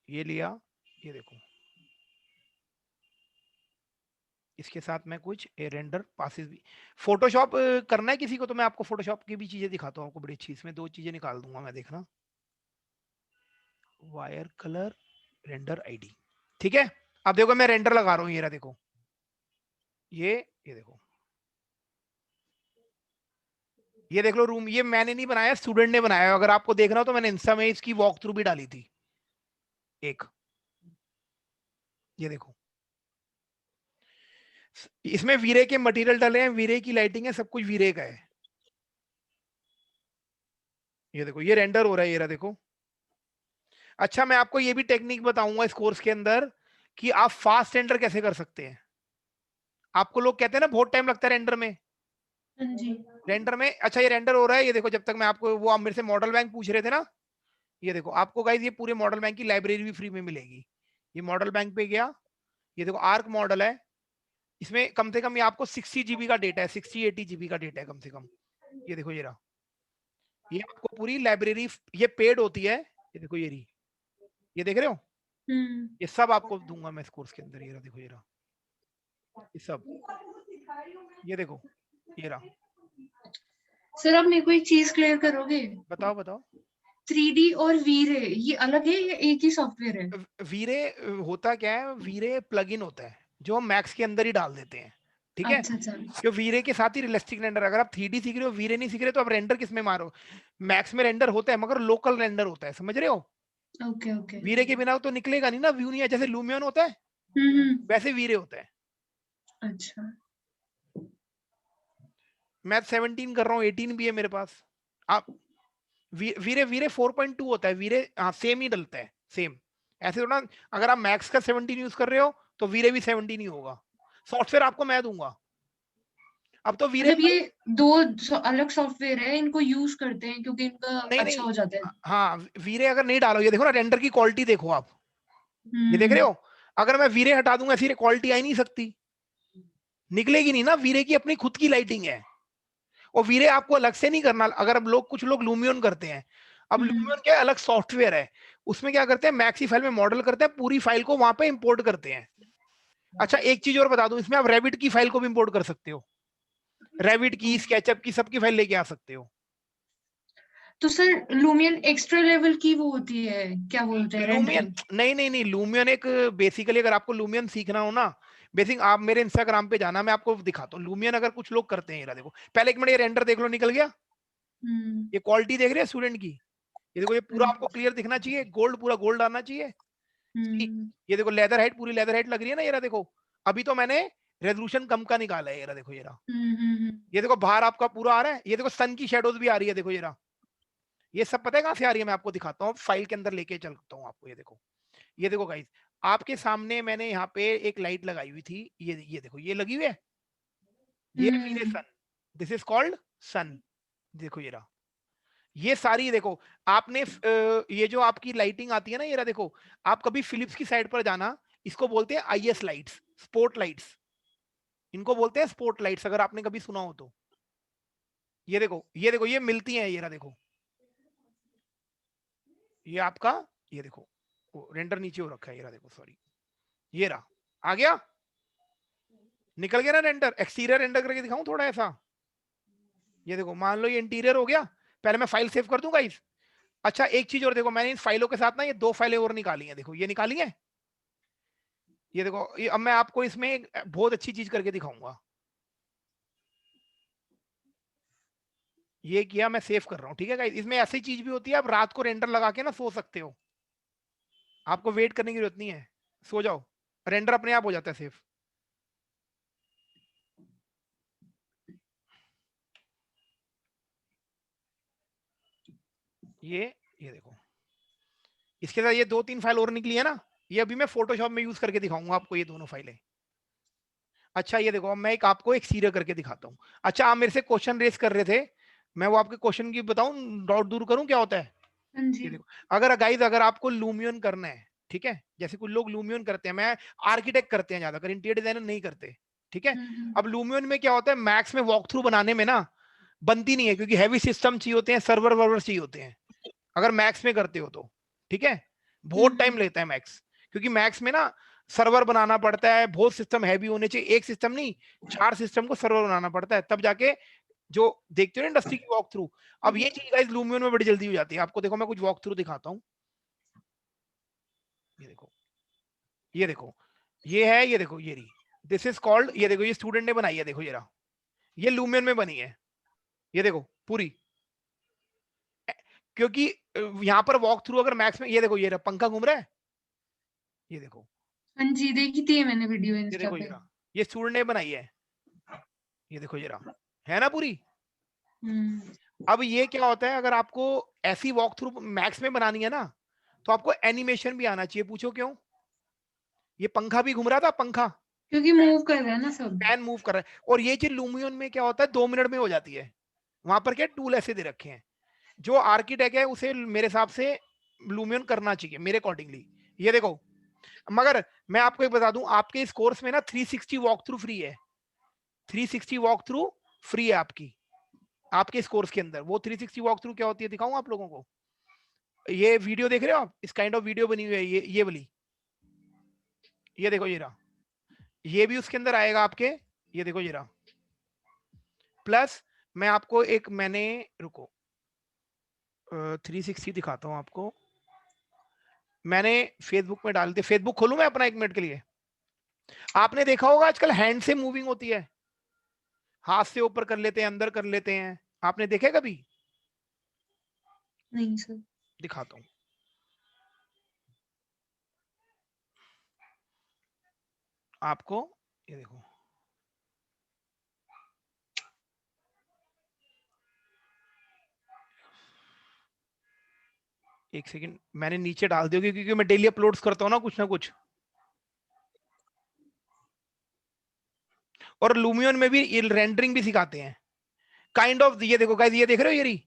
ये लिया, ये देखो, इसके साथ मैं कुछ रेंडर पासेस भी, फोटोशॉप करना है किसी को तो मैं आपको फोटोशॉप की भी चीजें दिखाता हूँ आपको बड़ी अच्छी। इसमें 2 चीजें निकाल दूंगा मैं, देखना, वायर कलर, रेंडर आईडी, ठीक है? अब देखो मैं रेंडर लगा रहा हूँ, ये रहा देखो, ये देखो, ये देख लो रूम, ये मैंने नहीं बनाया, स्टूडेंट ने बनाया। अगर आपको देखना हो तो मैंने इंस्टा में इसकी वॉक थ्रू भी डाली थी एक। ये देखो, इसमें वीरे के मटेरियल डले हैं, वीरे की लाइटिंग है, सब कुछ वीरे का है। ये देखो, ये रेंडर हो रहा है, ये रहा देखो। अच्छा, मैं आपको ये भी टेक्निक बताऊंगा इस कोर्स के अंदर कि आप फास्ट रेंडर कैसे कर सकते हैं। आपको लोग कहते हैं ना बहुत टाइम लगता है रेंडर में, हाँ जी। रेंडर में। अच्छा, ये रेंडर हो रहा है, ये देखो, जब तक मैं आपको, वो आप मेरे से मॉडल बैंक पूछ रहे थे ना, ये देखो आपको गाइस, ये पूरे मॉडल बैंक की लाइब्रेरी भी फ्री में मिलेगी। ये मॉडल बैंक पे गया, ये देखो आर्क मॉडल है, इसमें कम से कम ये आपको 60 जीबी का डेटा है, 60-80 जीबी का डेटा है कम से कम। ये देखो, ये रहा, ये आपको पूरी लाइब्रेरी, ये पेड होती है। ये देखो, ये रही, ये देख रहे हो, ये सब आपको दूंगा मैं इस कोर्स के अंदर। ये रहा देखो, ये रहा, ये सब, ये देखो, ये रहा। सर आप मेरे को एक चीज क्लियर करोगे? बताओ बताओ। 3D और वीरे ये अलग है या एक ही सॉफ्टवेयर है? वीरे होता क्या है, वीरे प्लगइन होता है जो हम मैक्स के अंदर ही डाल देते हैं, ठीक है? अच्छा अच्छा। जो वीरे के साथ ही रियलिस्टिक रेंडर, अगर आप 3D सीख रहे हो, वीरे नहीं सीख रहे, तो आप रेंडर किस में मारो? मैक्स में रेंडर होता है मगर लोकल रेंडर होता है, समझ रहे हो? Okay okay. वीरे के बिना तो निकलेगा नहीं ना, व्यू नहीं है, जैसे लूमियन होता है वैसे वीरे होता है। अच्छा। मैं 17 कर रहा हूँ, 18 भी है मेरे पास। आप वीरे वीरे 4.2 होता है वीरे, हाँ सेम ही डलता है, सेम। ऐसे थोड़ा, अगर आप मैक्स का 17 यूज कर रहे हो तो वीरे भी 17 ही होगा। सॉफ्टवेयर आपको मैं दूंगा, अब तो वीरे मतलब ये दो अलग सॉफ्टवेयर है, इनको यूज करते हैं क्योंकि इनका नहीं अच्छा नहीं हो जाता है। हाँ वीरे अगर नहीं डालो, ये देखो ना रेंडर की क्वालिटी देखो आप, ये देख रहे हम्म। हो, अगर मैं वीरे हटा दूंगा ऐसी क्वालिटी आ ही नहीं सकती, निकलेगी नहीं ना। वीरे की अपनी खुद की लाइटिंग है, और वीरे आपको अलग से नहीं करना। अगर अब लोग कुछ लोग लूमियन करते हैं, अब लूमियन क्या अलग सॉफ्टवेयर है, उसमें क्या करते हैं मैक्सी फाइल में मॉडल करते हैं, पूरी फाइल को वहां पे इंपोर्ट करते हैं। अच्छा एक चीज और बता दूं, इसमें आप रेविट की फाइल को भी इंपोर्ट कर सकते हो, रेविट की, स्केचअप की, सबकी फाइल लेके आ सकते हो। तो सर लूमियन एक्स्ट्रा लेवल की वो होती है, क्या बोलते हैं, लूमियन रेंडरिंग? नहीं नहीं नहीं, लूमियन एक बेसिकली, अगर आपको लूमियन सीखना हो ना, बेसिक आप मेरे इंस्टाग्राम पे जाना, मैं आपको दिखाता हूँ लूमियन। अगर कुछ लोग करते हैं, ये देखो पहले एक मिनट, ये रेंडर देख लो, निकल गया। हम्म। ये क्वालिटी देख रहे हैं स्टूडेंट की, ये देखो, ये पूरा आपको हम्म। क्लियर दिखना चाहिए, गोल्ड, पूरा गोल्ड आना चाहिए। हम्म। ये देखो लेदर हाइट, पूरी लेदर हाइट लग रही है ना, ये देखो। अभी तो मैंने रेजोल्यूशन कम का निकाला है, ये देखो, ये देखो बाहर आपका पूरा आ रहा है। ये देखो सन की शेडोज भी आ रही है, देखो ये सब पता है कहां से आ रही है, मैं आपको दिखाता हूँ, फाइल के अंदर लेके चलता हूँ आपको। ये देखो गाइस, आपके सामने मैंने यहाँ पे एक लाइट लगाई हुई थी, ये देखो, ये लगी हुई है, ये वीरे हम्म। सन, दिस इज कॉल्ड सन। देखो ये रहा, ये सारी देखो। आपने ये जो आपकी लाइटिंग आती है ना, ये रहा देखो, आप कभी फिलिप्स की साइड पर जाना, इसको बोलते हैं आईएस लाइट्स, स्पोर्ट लाइट्स, इनको बोलते हैं स्पोर्ट लाइट्स, अगर आपने कभी सुना हो तो। ये देखो, ये देखो, ये मिलती हैं, ये रहा देखो, ये आपका, ये देखो रेंडर नीचे हो रखा है, ये रहा देखो, सॉरी, ये रहा, आ गया, निकल गया ना रेंडर। एक्सटीरियर रेंडर करके दिखाऊं थोड़ा ऐसा, ये देखो, मान लो ये इंटीरियर हो गया, पहले मैं फाइल सेव कर दूंगा इस। अच्छा एक चीज और देखो, मैंने इन फाइलों के साथ ना ये 2 फाइलें और निकाली हैं, देखो ये निकाली है, ये देखो, ये अब मैं आपको इसमें एक बहुत अच्छी चीज करके दिखाऊंगा। ये किया, मैं सेव कर रहा हूँ, ठीक है गाइस। इसमें ऐसी चीज भी होती है, आप रात को रेंडर लगा के ना सो सकते हो, आपको वेट करने की जरूरत नहीं है, सो जाओ, रेंडर अपने आप हो जाता है सेव। ये देखो, इसके साथ ये 2-3 फाइल और निकली है ना, ये अभी मैं फोटोशॉप में यूज करके दिखाऊंगा आपको ये दोनों फाइलें। अच्छा ये देखो, मैं एक आपको एक सीरियल करके दिखाता हूँ। अच्छा आप मेरे से क्वेश्चन रेस कर रहे थे, मैं वो आपके क्वेश्चन की बताऊं, डाउट दूर करूं, क्या होता है। हाँ जी। ये देखो, अगर गाइज अगर आपको लूमियन करना है, ठीक है, जैसे कुछ लोग लूमियन करते हैं, मैं आर्किटेक्ट करते हैं ज्यादातर, इंटीरियर डिजाइनर नहीं करते, ठीक है। अब लूमियन में क्या होता है, मैक्स में वॉक थ्रू बनाने में ना बनती नहीं है, क्योंकि हैवी सिस्टम चाहिए होते हैं, सर्वर वर्वर चाहिए होते हैं, अगर मैक्स में करते हो तो, ठीक है, बहुत टाइम लेता है मैक्स, क्योंकि मैक्स में ना सर्वर बनाना पड़ता है, बहुत सिस्टम हैवी होने चाहिए, एक सिस्टम नहीं, 4 सिस्टम को सर्वर बनाना पड़ता है, तब जाके जो देखते हो ना इंडस्ट्री की वॉक थ्रू। अब ये चीज गाइस लूमियन में बड़ी जल्दी हो जाती है, आपको देखो मैं कुछ वॉक थ्रू दिखाता हूँ। ये देखो, ये देखो, ये है, ये देखो, ये रही, दिस इज कॉल्ड, ये देखो, ये स्टूडेंट ने बनाई है, देखो ये रहा, ये लूमियन में बनी है, ये देखो पूरी, क्योंकि यहाँ पर वॉक थ्रू अगर मैक्स में, ये देखो, ये रहा पंखा घूम रहा है, ये देखो, हाँ जी, देखी थी मैंने वीडियो ये इंस्टा देखो, ये पे। रहा, ये स्टूडेंट ने बनाई है, ये देखो, ये रहा, है ना पूरी। हम्म। अब ये क्या होता है, अगर आपको ऐसी वॉक थ्रू मैक्स में बनानी है ना, तो आपको एनिमेशन भी आना चाहिए, पूछो क्यों। ये पंखा भी घूम रहा था, पंखा, क्योंकि मूव कर रहा है ना सब। फैन मूव कर रहा है, और ये चीज लूमियन में क्या होता है 2 मिनट में हो जाती है, वहां पर क्या टूल ऐसे दे रखे हैं, जो आर्किटेक्ट है उसे मेरे हिसाब से लूमियन करना चाहिए मेरे अकॉर्डिंगली। ये देखो, मगर मैं आपको एक बता दूं, आपके इस कोर्स में ना 360 वॉक थ्रू फ्री है, 360 वॉक थ्रू फ्री है आपकी, आपके इस कोर्स के अंदर। वो 360 वॉक थ्रू क्या होती है दिखाऊं आप लोगों को, ये वीडियो देख रहे हो आप, इस काइंड ऑफ वीडियो बनी हुई है, ये वाली, ये देखो, ये रहा, ये भी उसके अंदर आएगा आपके, ये देखो, ये रहा, प्लस मैं आपको एक, मैंने, रुको 360 दिखाता हूं आपको, मैंने फेसबुक में डाल दिया, फेसबुक खोलूं मैं अपना 1 मिनट के लिए। आपने देखा होगा आजकल हैंड से मूविंग होती है, हाथ से ऊपर कर लेते हैं, अंदर कर लेते हैं, आपने देखे कभी। नहीं सर। दिखाता हूं आपको, ये देखो, एक सेकंड, मैंने नीचे डाल दिया क्योंकि मैं डेली अपलोड्स करता हूँ ना कुछ, और लूमियन में भी रेंडरिंग भी सिखाते हैं काइंड ऑफ। ये देखो गाइस, ये देख रहे हो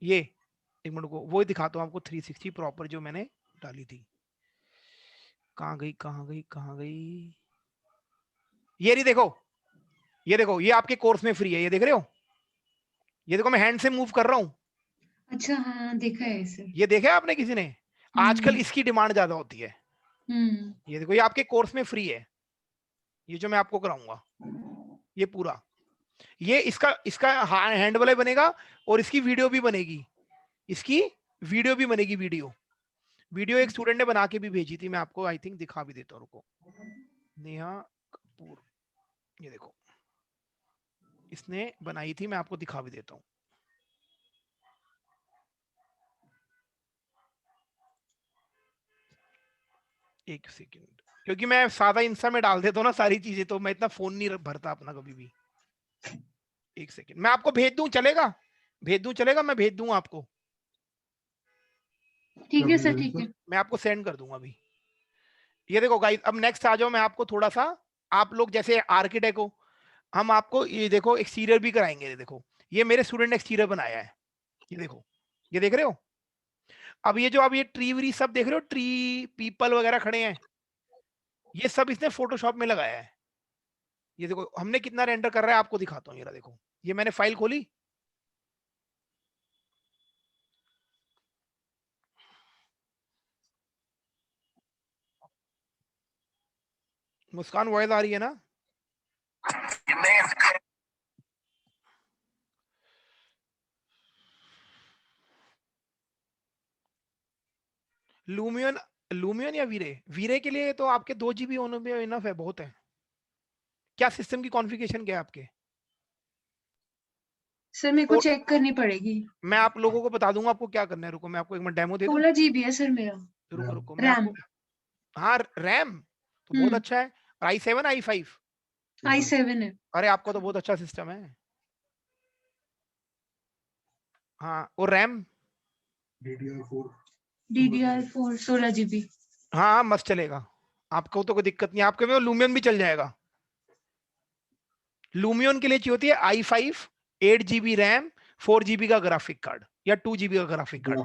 ये एक मिनट को वो दिखाता हूँ आपको 360 प्रॉपर जो मैंने डाली थी। कहाँ गई कहाँ गई कहाँ गई? ये नहीं, देखो ये देखो, ये आपके कोर्स में फ्री है, ये देख रहे हो? ये देखो मैं हैंड से मूव कर रहा हूँ। अच्छा हाँ, देखा है इसे। ये देखा है आपने किसी ने? आजकल इसकी डिमांड ज्यादा होती है। ये देखो, ये आपके कोर्स में फ्री है, ये जो मैं आपको कराऊंगा ये पूरा। ये इसका इसका हैंड वाला बनेगा और इसकी वीडियो भी बनेगी, इसकी वीडियो भी बनेगी। वीडियो एक स्टूडेंट ने बना के भी भेजी थी, मैं आपको आई थिंक दिखा भी देता हूँ, रुको। नेहा कपूर, ये देखो इसने बनाई थी, मैं आपको दिखा भी देता हूँ। एक सेकंड, क्योंकि मैं सादा इंस्टा में डाल देता हूँ ना सारी चीजें, तो मैं इतना फोन नहीं भरता अपना कभी भी। एक सेकंड, मैं आपको भेज दूं चलेगा? मैं भेज दूंगा आपको। ठीक है सर, ठीक है। मैं आपको सेंड कर दूंगा अभी। ये देखो गाइस, अब नेक्स्ट आ जाओ, मैं आपको थोड़ा सा, आप लोग जैसे आर्किटेक्ट हो, हम आपको ये देखो एक्सटीरियर भी कराएंगे। ये देखो, ये मेरे स्टूडेंट ने एक्सटीरियर बनाया है, ये देखो, ये देख रहे हो? अब ये जो आप ये ट्री व्री सब देख रहे हो, ट्री पीपल वगैरह खड़े हैं, ये सब इसने फोटोशॉप में लगाया है। ये देखो हमने कितना रेंडर कर रहा है, आपको दिखाता हूँ। ये देखो, ये मैंने फाइल खोली, मुस्कान वॉइस आ रही है ना? लूमियन, लूमियन या वीरे? वीरे के लिए तो आपके 2 GB होने में इनफ है, बहुत है। क्या सिस्टम की कॉन्फ़िगरेशन क्या है आपके? सर मेरे को चेक करनी पड़ेगी। मैं आप लोगों को बता दूंगा आपको क्या करना है, रुको मैं आपको एक मिनट डेमो दे दूं। 16 GB है सर मेरा रुको रुको मैं रैम। आपको, हाँ रैम तो बहुत अच्छा है। i7 i5? i7 है। अरे आपका तो बहुत अच्छा सिस्टम है। हाँ, और रैम? DDR4 16 GB। हाँ हाँ मस्त चलेगा, आपको तो कोई दिक्कत नहीं। आपके में लूमियन भी चल जाएगा। लूमियन के लिए चाहिए होती है i5, 8 GB रैम, 4 GB का ग्राफिक कार्ड या 2 GB का ग्राफिक कार्ड।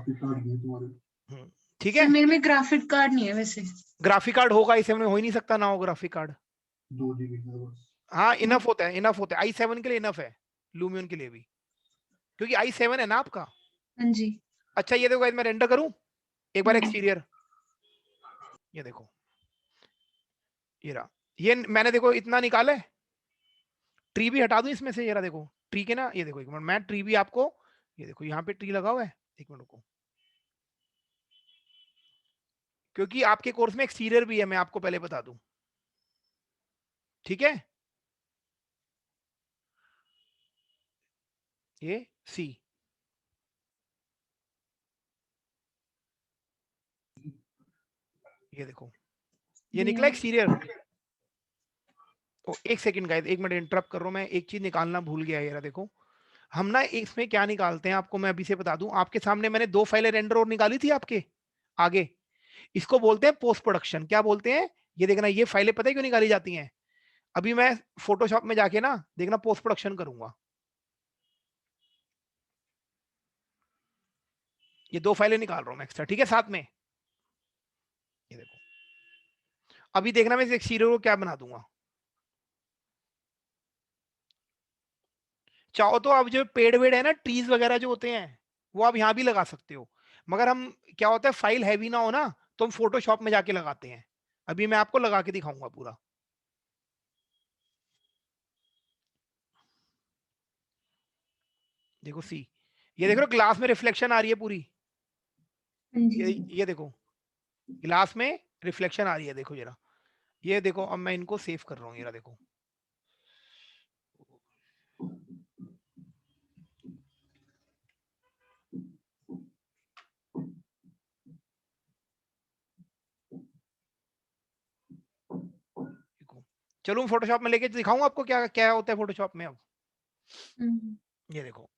ठीक सर है, मेरे में ग्राफिक कार्ड नहीं है वैसे। ग्राफिक कार्ड होगा, i7 में हो ही नहीं सकता ना हो ग्राफिक कार्ड। 2 GB का बस। हाँ इनफ होता है, इनफ होता है, i7 के लिए इनफ है, लूमियन के लिए भी, क्योंकि i7 है ना आपका। हाँ जी। अच्छा ये देखो मैं रेंडर करूं एक बार हम्म। एक्सटीरियर, ये देखो, ये रहा, ये मैंने देखो इतना निकाला है। ट्री भी हटा दूं इसमें से, ये रहा देखो ट्री के ना, ये देखो एक मिनट, मैं ट्री भी आपको, ये देखो यहाँ पे ट्री लगा हुआ है, एक मिनट को, क्योंकि आपके कोर्स में एक्सटीरियर भी है, मैं आपको पहले बता दूं। ठीक है, ये सी, ये देखो ये निकला एक्सटीरियर। एक सेकंड गाइस, एक मिनट इंटरप्ट कर रहा हूं, मैं एक चीज निकालना भूल गया। ये देखो, हम ना इसमें क्या निकालते हैं आपको मैं अभी से बता दूं। आपके सामने मैंने 2 फाइलें रेंडर और निकाली थी आपके आगे, इसको बोलते हैं पोस्ट प्रोडक्शन। क्या बोलते हैं? ये देखना, ये फाइलें पता है क्यों निकाली जाती हैं? अभी मैं फोटोशॉप में जाके ना देखना पोस्ट प्रोडक्शन करूंगा, ये 2 फाइलें निकाल रहा हूं मैं एक्स्ट्रा, ठीक है साथ में। ये देखो, अभी देखना मैं इस एक्सटीरियर को क्या बना दूंगा। चाहो तो अब जो पेड़ वेड़ है ना, ट्रीज वगैरह जो होते हैं, वो आप यहाँ भी लगा सकते हो, मगर हम क्या होता है फाइल हैवी ना हो ना, तो हम फोटोशॉप में जाके लगाते हैं। अभी मैं आपको लगा के दिखाऊंगा पूरा। देखो सी, ये देख रहे हो ग्लास में रिफ्लेक्शन आ रही है पूरी, हाँ जी। ये देखो ग्लास में रिफ्लेक्शन आ रही है, देखो जरा, ये देखो। अब मैं इनको सेव कर रहा हूँ, ये देखो, देखो। चलो फोटोशॉप में लेके दिखाऊंगा आपको क्या क्या होता है फोटोशॉप में अब। ये देखो,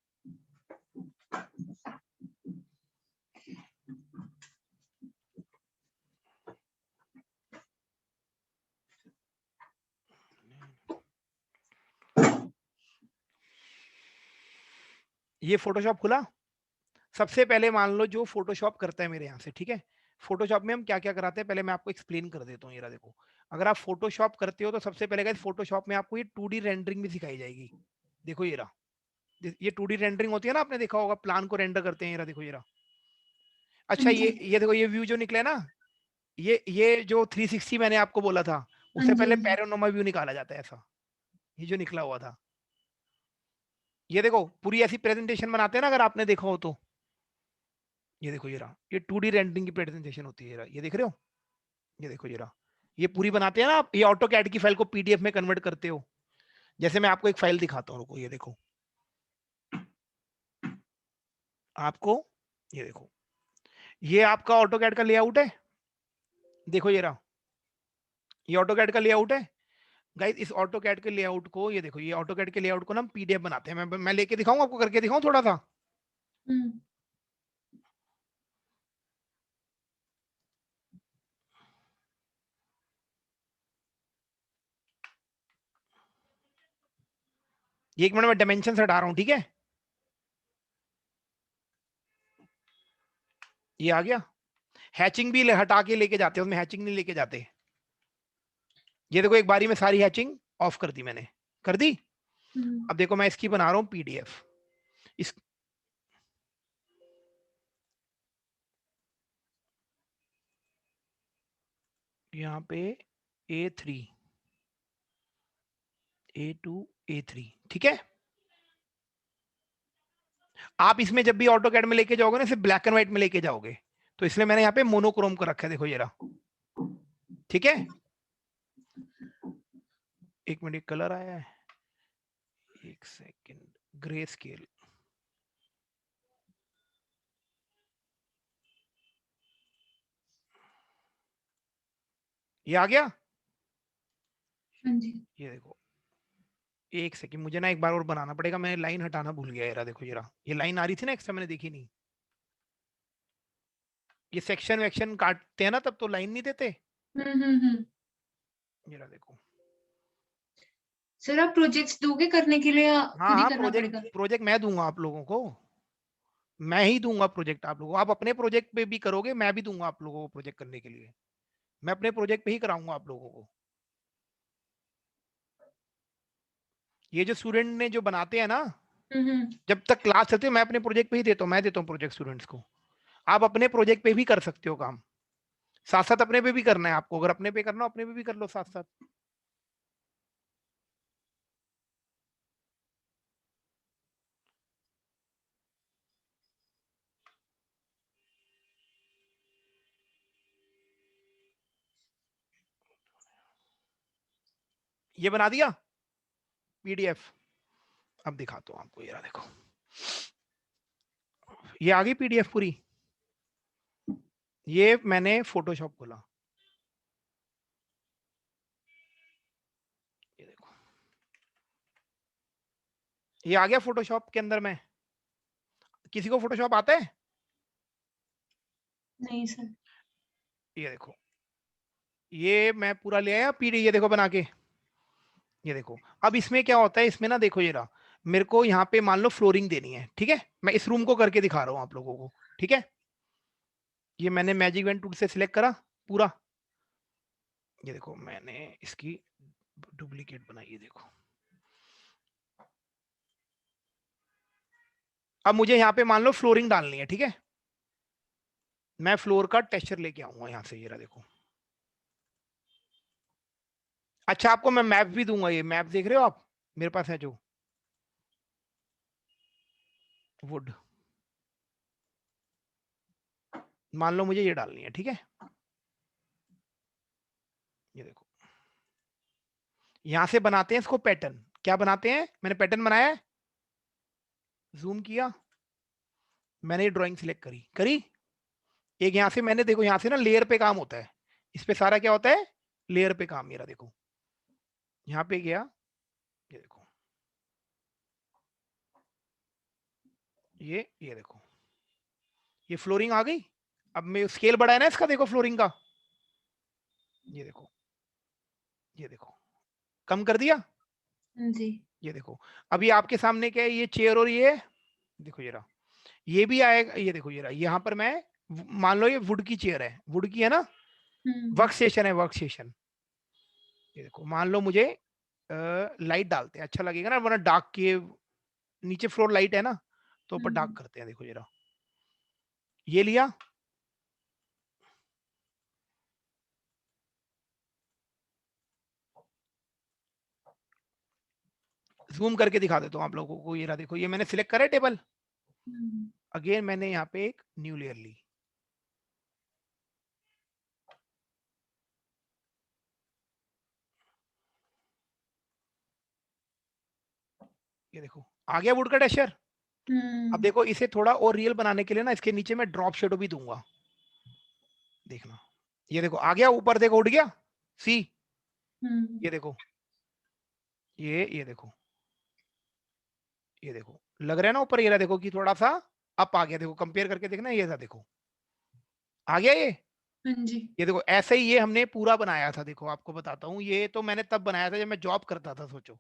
ये फोटोशॉप खुला। सबसे पहले मान लो जो फोटोशॉप करता है मेरे यहाँ से, ठीक है, फोटोशॉप में हम क्या क्या कराते हैं पहले मैं आपको एक्सप्लेन कर देता हूँ। ये रहा देखो, अगर आप फोटोशॉप करते हो तो सबसे पहले गाइस फोटोशॉप में आपको ये 2D रेंडरिंग भी सिखाई जाएगी। देखो ये रहा, ये 2D रेंडरिंग होती है ना, आपने देखा होगा प्लान को रेंडर करते हैं। ये रहा देखो ये रहा। अच्छा हाँ जी, ये देखो ये व्यू जो निकला है ना, ये जो 360 मैंने आपको बोला था, हाँ उससे जी, पहले हाँ जी। पैनोरामा व्यू निकाला जाता है ऐसा, ये जो निकला हुआ था। ये देखो पूरी ऐसी प्रेजेंटेशन बनाते हैं ना, अगर आपने देखा हो तो। ये देखो ये रहा, ये 2D रेंडरिंग की प्रेजेंटेशन होती है। ये रहा, ये देख रहे हो, ये देखो ये रहा, ये पूरी बनाते हैं ना आप। ये ऑटो कैड की फाइल को पीडीएफ में कन्वर्ट करते हो। जैसे मैं आपको एक फाइल दिखाता हूँ, रुको, ये देखो आपको, ये देखो, ये आपका ऑटो कैड का लेआउट है। देखो ये रहा, ये ऑटो कैड का लेआउट है। गाइस इस ऑटो कैड के लेआउट को, ये देखो, ये ऑटो कैड के लेआउट को ना हम पीडीएफ बनाते हैं। मैं लेके दिखाऊं आपको, करके दिखाऊं थोड़ा सा। हम्म, ये एक मिनट में डायमेंशन हटा रहा हूँ, ठीक है। ये आ गया। हैचिंग भी हटा के लेके जाते हैं, उसमें हैचिंग नहीं लेके जाते। ये देखो एक बारी में सारी हैचिंग ऑफ कर दी मैंने, कर दी। अब देखो मैं इसकी बना रहा हूँ पीडीएफ। इस यहाँ पे A3 A2 A3, ठीक है। आप इसमें जब भी ऑटो कैड में लेके जाओगे ना, सिर्फ ब्लैक एंड व्हाइट में लेके जाओगे, तो इसलिए मैंने यहाँ पे मोनोक्रोम कर रखा है। देखो ये रहा, ठीक है। एक मिनट, कलर आया है, एक सेकेंड, ग्रे स्केल। ये आ गया। हाँ जी। ये देखो, एक सेकेंड, मुझे ना एक बार और बनाना पड़ेगा, मैंने लाइन हटाना भूल गया। यार देखो ये रहा, ये लाइन आ रही थी ना एक्स्ट्रा, मैंने देखी नहीं। ये सेक्शन वेक्शन काटते हैं ना तब तो लाइन नहीं देते। हम्म। ये रहा देखो। सर आप प्रोजेक्ट्स दोगे करने के लिए या हाँ खुद ही हाँ, करना प्रोजेक्ट पड़ेगा? प्रोजेक्ट मैं दूंगा आप लोगों को। मैं ही दूंगा प्रोजेक्ट आप लोगों को। आप अपने प्रोजेक्ट पे भी करोगे, मैं भी दूंगा आप लोगों को प्रोजेक्ट करने के लिए। मैं अपने प्रोजेक्ट पे ही कराऊंगा आप लोगों को। ये जो स्टूडेंट ने जो बनाते हैं ना, हम्म। जब तक क्लास चलती है मैं अपने प्रोजेक्ट पे ही देता हूँ। मैं देता हूँ प्रोजेक्ट स्टूडेंट्स को। आप अपने प्रोजेक्ट पे भी कर सकते हो काम, साथ साथ अपने पे भी करना है आपको। अगर अपने पे करना हो, अपने पे भी कर लो साथ साथ। ये बना दिया पीडीएफ। अब दिखाता हूँ आपको, ये रहा देखो, ये आ गई पीडीएफ पूरी। ये मैंने फोटोशॉप खोला, ये देखो, ये आ गया फोटोशॉप के अंदर में। किसी को फोटोशॉप आता है? नहीं सर। ये देखो, ये मैं पूरा ले आया पीडी, ये देखो बना के। ये देखो, अब इसमें क्या होता है, इसमें ना देखो ये रहा, मेरे को यहाँ पे मान लो फ्लोरिंग देनी है, ठीक है। मैं इस रूम को करके दिखा रहा हूँ आप लोगों को, ठीक है। ये मैंने मैजिक वेन टूल से सिलेक्ट करा पूरा। ये देखो मैंने इसकी डुप्लीकेट बनाई, ये देखो। अब मुझे यहाँ पे मान लो फ्लोरिंग डालनी है, ठीक है। मैं फ्लोर का टेक्सचर लेके आऊंगा यहाँ से, ये रहा देखो। अच्छा आपको मैं मैप भी दूंगा, ये मैप देख रहे हो आप मेरे पास है जो, वुड। मान लो मुझे ये डालनी है, ठीक है। ये देखो, यहां से बनाते हैं इसको पैटर्न। क्या बनाते हैं, मैंने पैटर्न बनाया है, जूम किया, मैंने ये ड्राइंग सिलेक्ट करी करी। एक यहां से मैंने, देखो यहां से ना लेयर पे काम होता है। इस पे सारा क्या होता है, लेयर पे काम। मेरा देखो यहाँ पे गया, ये देखो, ये देखो, ये फ्लोरिंग आ गई। अब मैं स्केल बढ़ाया ना इसका, देखो फ्लोरिंग का, ये देखो, ये देखो, कम कर दिया। हाँ जी। ये देखो, अभी आपके सामने क्या है, ये चेयर और ये देखो ये रहा, ये भी आएगा, ये देखो ये रहा, यहाँ पर मैं मान लो ये वुड की चेयर है, वुड की है ना, वर्क स्टेशन है, वर्क स्टेशन। ये देखो मान लो मुझे लाइट डालते हैं, अच्छा लगेगा ना, वरना डार्क के नीचे फ्लोर लाइट है ना, तो ऊपर डार्क करते हैं। देखो ये रहा, ये लिया, जूम करके दिखा देता हूँ आप लोगों को। ये रहा देखो, ये मैंने सिलेक्ट करा है टेबल, अगेन मैंने यहाँ पे एक न्यू लेयर ली, ये देखो आ गया वुड का टेक्सचर। अब देखो इसे थोड़ा और रियल बनाने के लिए ना, इसके नीचे मैं ड्रॉप शेडो भी दूंगा, देखना। ये देखो आ गया ऊपर, देखो उड़ गया, सी ये देखो, ये देखो, ये देखो लग रहा है ना ऊपर, ये रहा देखो कि थोड़ा सा अप आ गया, देखो कंपेयर करके देखना, ये था देखो आ गया ये। हाँ जी। ये देखो ऐसे ही ये हमने पूरा बनाया था, देखो आपको बताता हूँ, ये तो मैंने तब बनाया था जब मैं जॉब करता था। सोचो,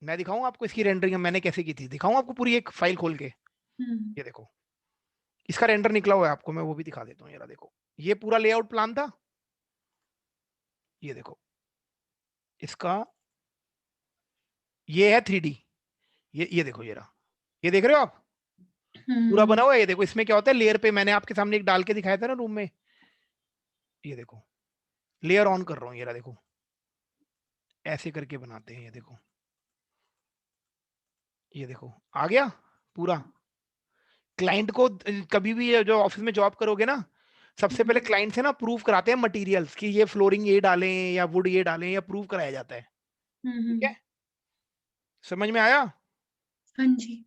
मैं दिखाऊं आपको इसकी रेंडरिंग मैंने कैसे की थी, दिखाऊं आपको पूरी एक फाइल खोल के। ये देखो इसका रेंडर निकला हुआ है, आपको मैं वो भी दिखा देता हूँ। ये देखो, ये पूरा लेआउट प्लान था, ये देखो इसका, ये है 3D, ये देखो ये रहा, ये देख रहे हो आप, पूरा बना हुआ है। ये देखो इसमें क्या होता है, लेयर पे मैंने आपके सामने एक डाल के दिखाया था ना रूम में, ये देखो लेयर ऑन कर रहा हूँ, ये रहा देखो, ऐसे करके बनाते हैं। ये देखो, ये देखो आ गया पूरा। क्लाइंट को कभी भी जो ऑफिस में जॉब करोगे ना, सबसे पहले क्लाइंट से ना प्रूव कराते हैं मटेरियल्स कि ये फ्लोरिंग ये डालें या वुड ये डालें, या प्रूव कराया जाता है। ठीक है, समझ में आया? हाँ जी।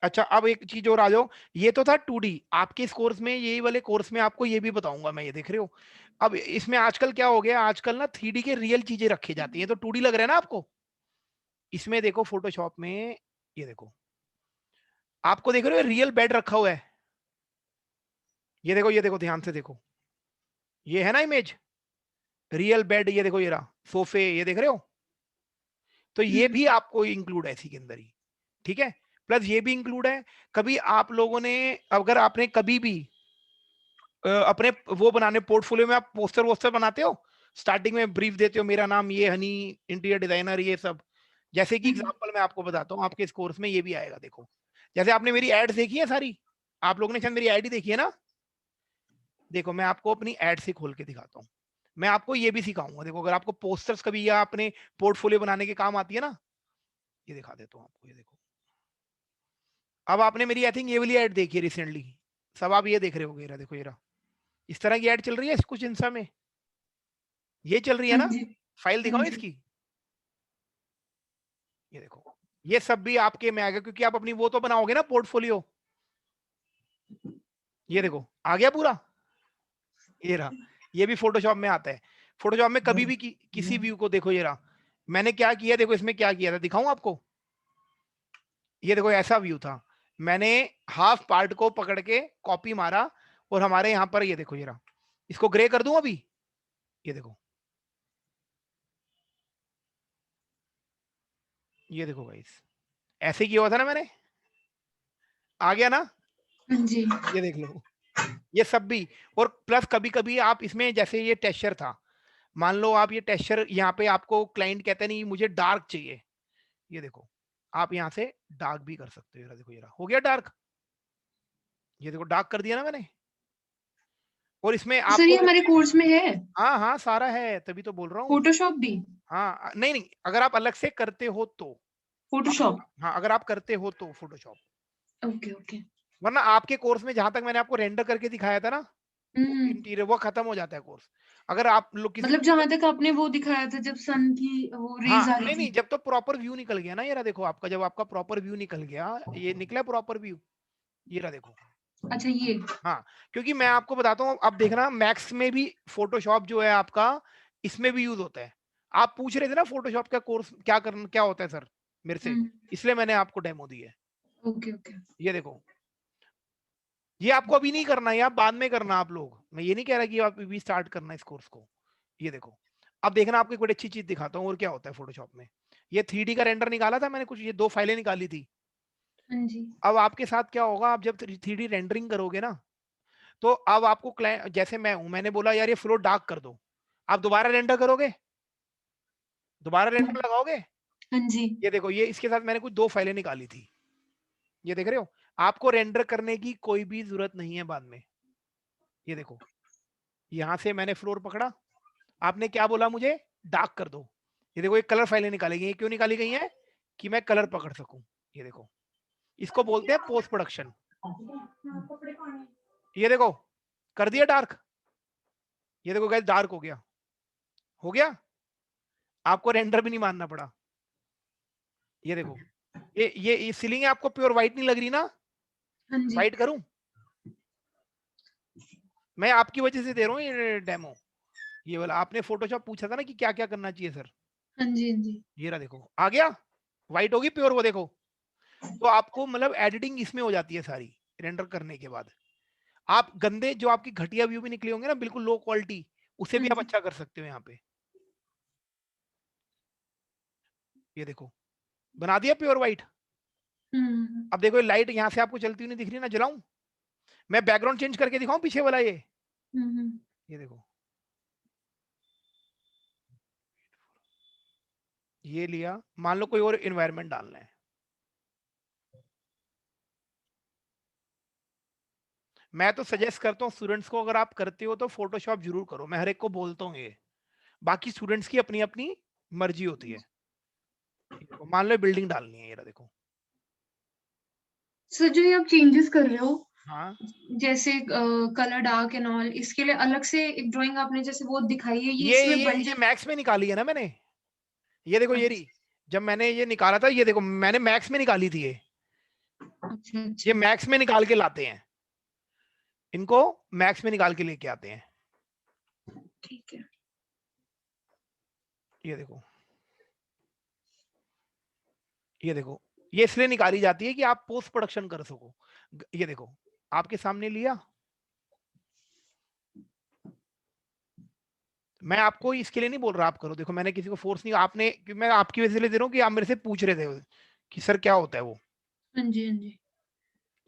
अच्छा अब एक चीज और आ जाओ, ये तो था 2D। आपके इस कोर्स में, यही वाले कोर्स में आपको ये भी बताऊंगा मैं, ये देख रहे हो। अब इसमें आजकल क्या हो गया, आजकल ना 3D के रियल चीजें रखी जाती हैं, तो 2D लग रहा है ना आपको। इसमें देखो फोटोशॉप में, ये देखो आपको देख रहे हो रियल बेड रखा हुआ है, ये देखो, ये देखो ध्यान से देखो, ये है ना इमेज, रियल बेड, ये देखो ये रहा सोफे, ये देख रहे हो। तो ये भी आपको इंक्लूड है इसी के अंदर ही, ठीक है। प्लस ये भी इंक्लूड है, कभी आप लोगों ने, अगर आपने कभी भी अपने वो बनाने पोर्टफोलियो में आप पोस्टर वोस्टर बनाते हो, स्टार्टिंग में ब्रीफ देते हो, मेरा नाम ये हनी, इंटीरियर डिजाइनर, ये सब। जैसे कि एग्जांपल मैं आपको बताता हूँ, आपके इस कोर्स में ये भी आएगा। देखो जैसे आपने मेरी एड्स देखी है सारी, आप लोगों ने शायद मेरी आईडी देखी है ना। देखो मैं आपको अपनी एड से खोल के दिखाता हूँ, मैं आपको ये भी सिखाऊंगा। देखो अगर आपको पोस्टर्स कभी या अपने पोर्टफोलियो बनाने के काम आती है ना, ये दिखा देता हूँ आपको। ये देखो, अब आपने मेरी आई थिंक ये वाली एड देखी है रिसेंटली, सब आप ये देख रहे हो। ये देखो, ये रहा, इस तरह की एड चल रही है कुछ इंस्टा में, ये चल रही है हाँ ना। जी। फाइल दिखाओ हाँ जी। इसकी, ये देखो, ये सब भी आपके में आएगा, क्योंकि आप अपनी वो तो बनाओगे ना पोर्टफोलियो। ये देखो आ गया पूरा, ये रहा, ये भी फोटोशॉप में आता है। फोटोशॉप में कभी भी किसी व्यू को देखो, ये रहा, मैंने क्या किया, देखो इसमें क्या किया था, दिखाऊं आपको। ये देखो ऐसा व्यू था, मैंने हाफ पार्ट को पकड़ के कॉपी मारा, और हमारे यहाँ पर ये देखो, ये रहा, इसको ग्रे कर दूं अभी, ये देखो, ये देखो गाइस, ऐसे किया हुआ था ना मैंने, आ गया ना। हाँ जी। ये देख लो, ये सब भी। और प्लस कभी कभी आप इसमें, जैसे ये टेक्सचर था, मान लो आप ये टेक्सचर यहाँ पे आपको क्लाइंट कहते नहीं मुझे डार्क चाहिए, ये देखो आप यहाँ से डार्क भी कर सकते हो। ये देखो, ये रहा, हो गया डार्क, ये देखो डार्क कर दिया ना मैंने। और इसमें तो सर ये आपको, हमारे कोर्स में है हाँ हाँ सारा है, तभी तो बोल रहा हूँ। फोटोशॉप भी? हाँ नहीं नहीं, अगर आप अलग से करते हो तो, फोटोशॉप। हाँ अगर आप करते हो तो फोटोशॉप, ओके ओके। वरना आपके कोर्स में जहां तक मैंने आपको रेंडर करके दिखाया था ना, इंटीरियर, वो खत्म हो जाता है कोर्स। अगर आप लोग किसी, मतलब जहां तक आपने वो दिखाया था जब सन की वो रेज हाँ आ रही नहीं नहीं, थी। जब तो प्रॉपर व्यू निकल गया ना, ये रहा देखो आपका, जब आपका प्रॉपर व्यू निकल गया, ये निकला प्रॉपर व्यू, ये रहा देखो। अच्छा ये। हाँ क्योंकि मैं आपको बताता हूँ, अब देखना मैक्स में भी फोटोशॉप जो है आपका, इसमें भी यूज होता है। आप पूछ रहे थे ना फोटोशॉप का कोर्स क्या करना, क्या होता है सर मेरे से, इसलिए मैंने आपको डेमो दी है। Okay okay. ये देखो, ये आपको अभी नहीं करना है, आप बाद में करना आप लोग, मैं ये नहीं कह रहा कि आप अभी स्टार्ट करना इस कोर्स को। ये देखो, अब देखना आपको एक बड़ी अच्छी चीज दिखाता हूँ और क्या होता है फोटोशॉप में। ये 3D का रेंडर निकाला था मैंने कुछ, ये 2 फाइलें निकाली थी। हाँ जी। अब आपके साथ क्या होगा, आप जब 3D रेंडरिंग करोगे ना, तो अब आपको क्लाइंट, जैसे मैं हूं, मैंने बोला यार ये फ्लोर डार्क कर दो, आप दोबारा रेंडर करोगे, दोबारा रेंडर लगाओगे। हाँ जी। ये देखो, ये इसके साथ मैंने कुछ 2 फाइलें निकाली थी, ये देख रहे हो। आपको रेंडर करने की कोई भी जरूरत नहीं है बाद में। ये देखो, यहां से मैंने फ्लोर पकड़ा, आपने क्या बोला मुझे, डार्क कर दो। ये देखो, ये कलर फाइलें निकाली गई हैं। क्यों निकाली गई हैं? कि मैं कलर पकड़ सकूं। ये देखो, इसको बोलते हैं पोस्ट प्रोडक्शन। ये देखो, कर दिया डार्क। ये देखो गाइस, डार्क हो गया, हो गया, आपको रेंडर भी नहीं मानना पड़ा। ये देखो, ये सीलिंग आपको प्योर व्हाइट नहीं लग रही ना? हाँ जी। व्हाइट करूं? मैं आपकी वजह से दे रहा हूँ ये डेमो। ये वाला आपने फोटोशॉप पूछा था ना कि क्या क्या करना चाहिए सर। हाँ जी। हाँ जी। ये रहा, देखो आ गया, व्हाइट होगी प्योर, वो देखो। तो आपको मतलब एडिटिंग इसमें हो जाती है सारी, रेंडर करने के बाद। आप गंदे जो आपकी घटिया व्यू भी निकले होंगे ना, बिल्कुल लो क्वालिटी, उसे भी हाँ आप जी। अच्छा कर सकते हो यहाँ पे। ये देखो, बना दिया प्योर व्हाइट। हम्म। अब देखो, लाइट यहाँ से आपको चलती हुई नहीं दिख रही ना, जलाऊं? मैं बैकग्राउंड चेंज करके दिखाऊं पीछे वाला ये? हम्म। ये देखो, ये लिया, मान लो कोई और एनवायरनमेंट डालना है। मैं तो सजेस्ट करता हूँ स्टूडेंट्स को, अगर आप करते हो तो फोटोशॉप जरूर करो, मैं हर एक को बोलता हूँ ये। बाकी स्टूडेंट्स की अपनी अपनी मर्जी होती है। देखो, मान लो बिल्डिंग डालनी है, ये रहा देखो। सर, जो ये आप चेंजेस कर रहे हो, हाँ, जैसे कलर डार्क एंड ऑल, इसके लिए अलग से एक ड्राइंग आपने जैसे वो दिखाई है, ये इसमें बन ये जाए? मैक्स में निकाली है ना मैंने। ये देखो, ये रही। अच्छा जब मैंने ये निकाला था, ये देखो मैंने मैक्स में निकाली थी ये। अच्छा। ये अच्छा, मैक्स में निकाल के लाते हैं, इनको मैक्स में निकाल के लेके आते हैं। ठीक है। ये देखो, ये देखो, ये इसलिए निकाली जाती है कि आप पोस्ट प्रोडक्शन कर सको। ये देखो, आपके सामने लिया। मैं आपको इसके लिए नहीं बोल रहा आप करो, देखो मैंने किसी को फोर्स नहीं, आपने, मैं आपकी वजह से दे रहा हूँ कि आप मेरे से पूछ रहे थे कि सर क्या होता है वो। हाँ जी। हाँ जी।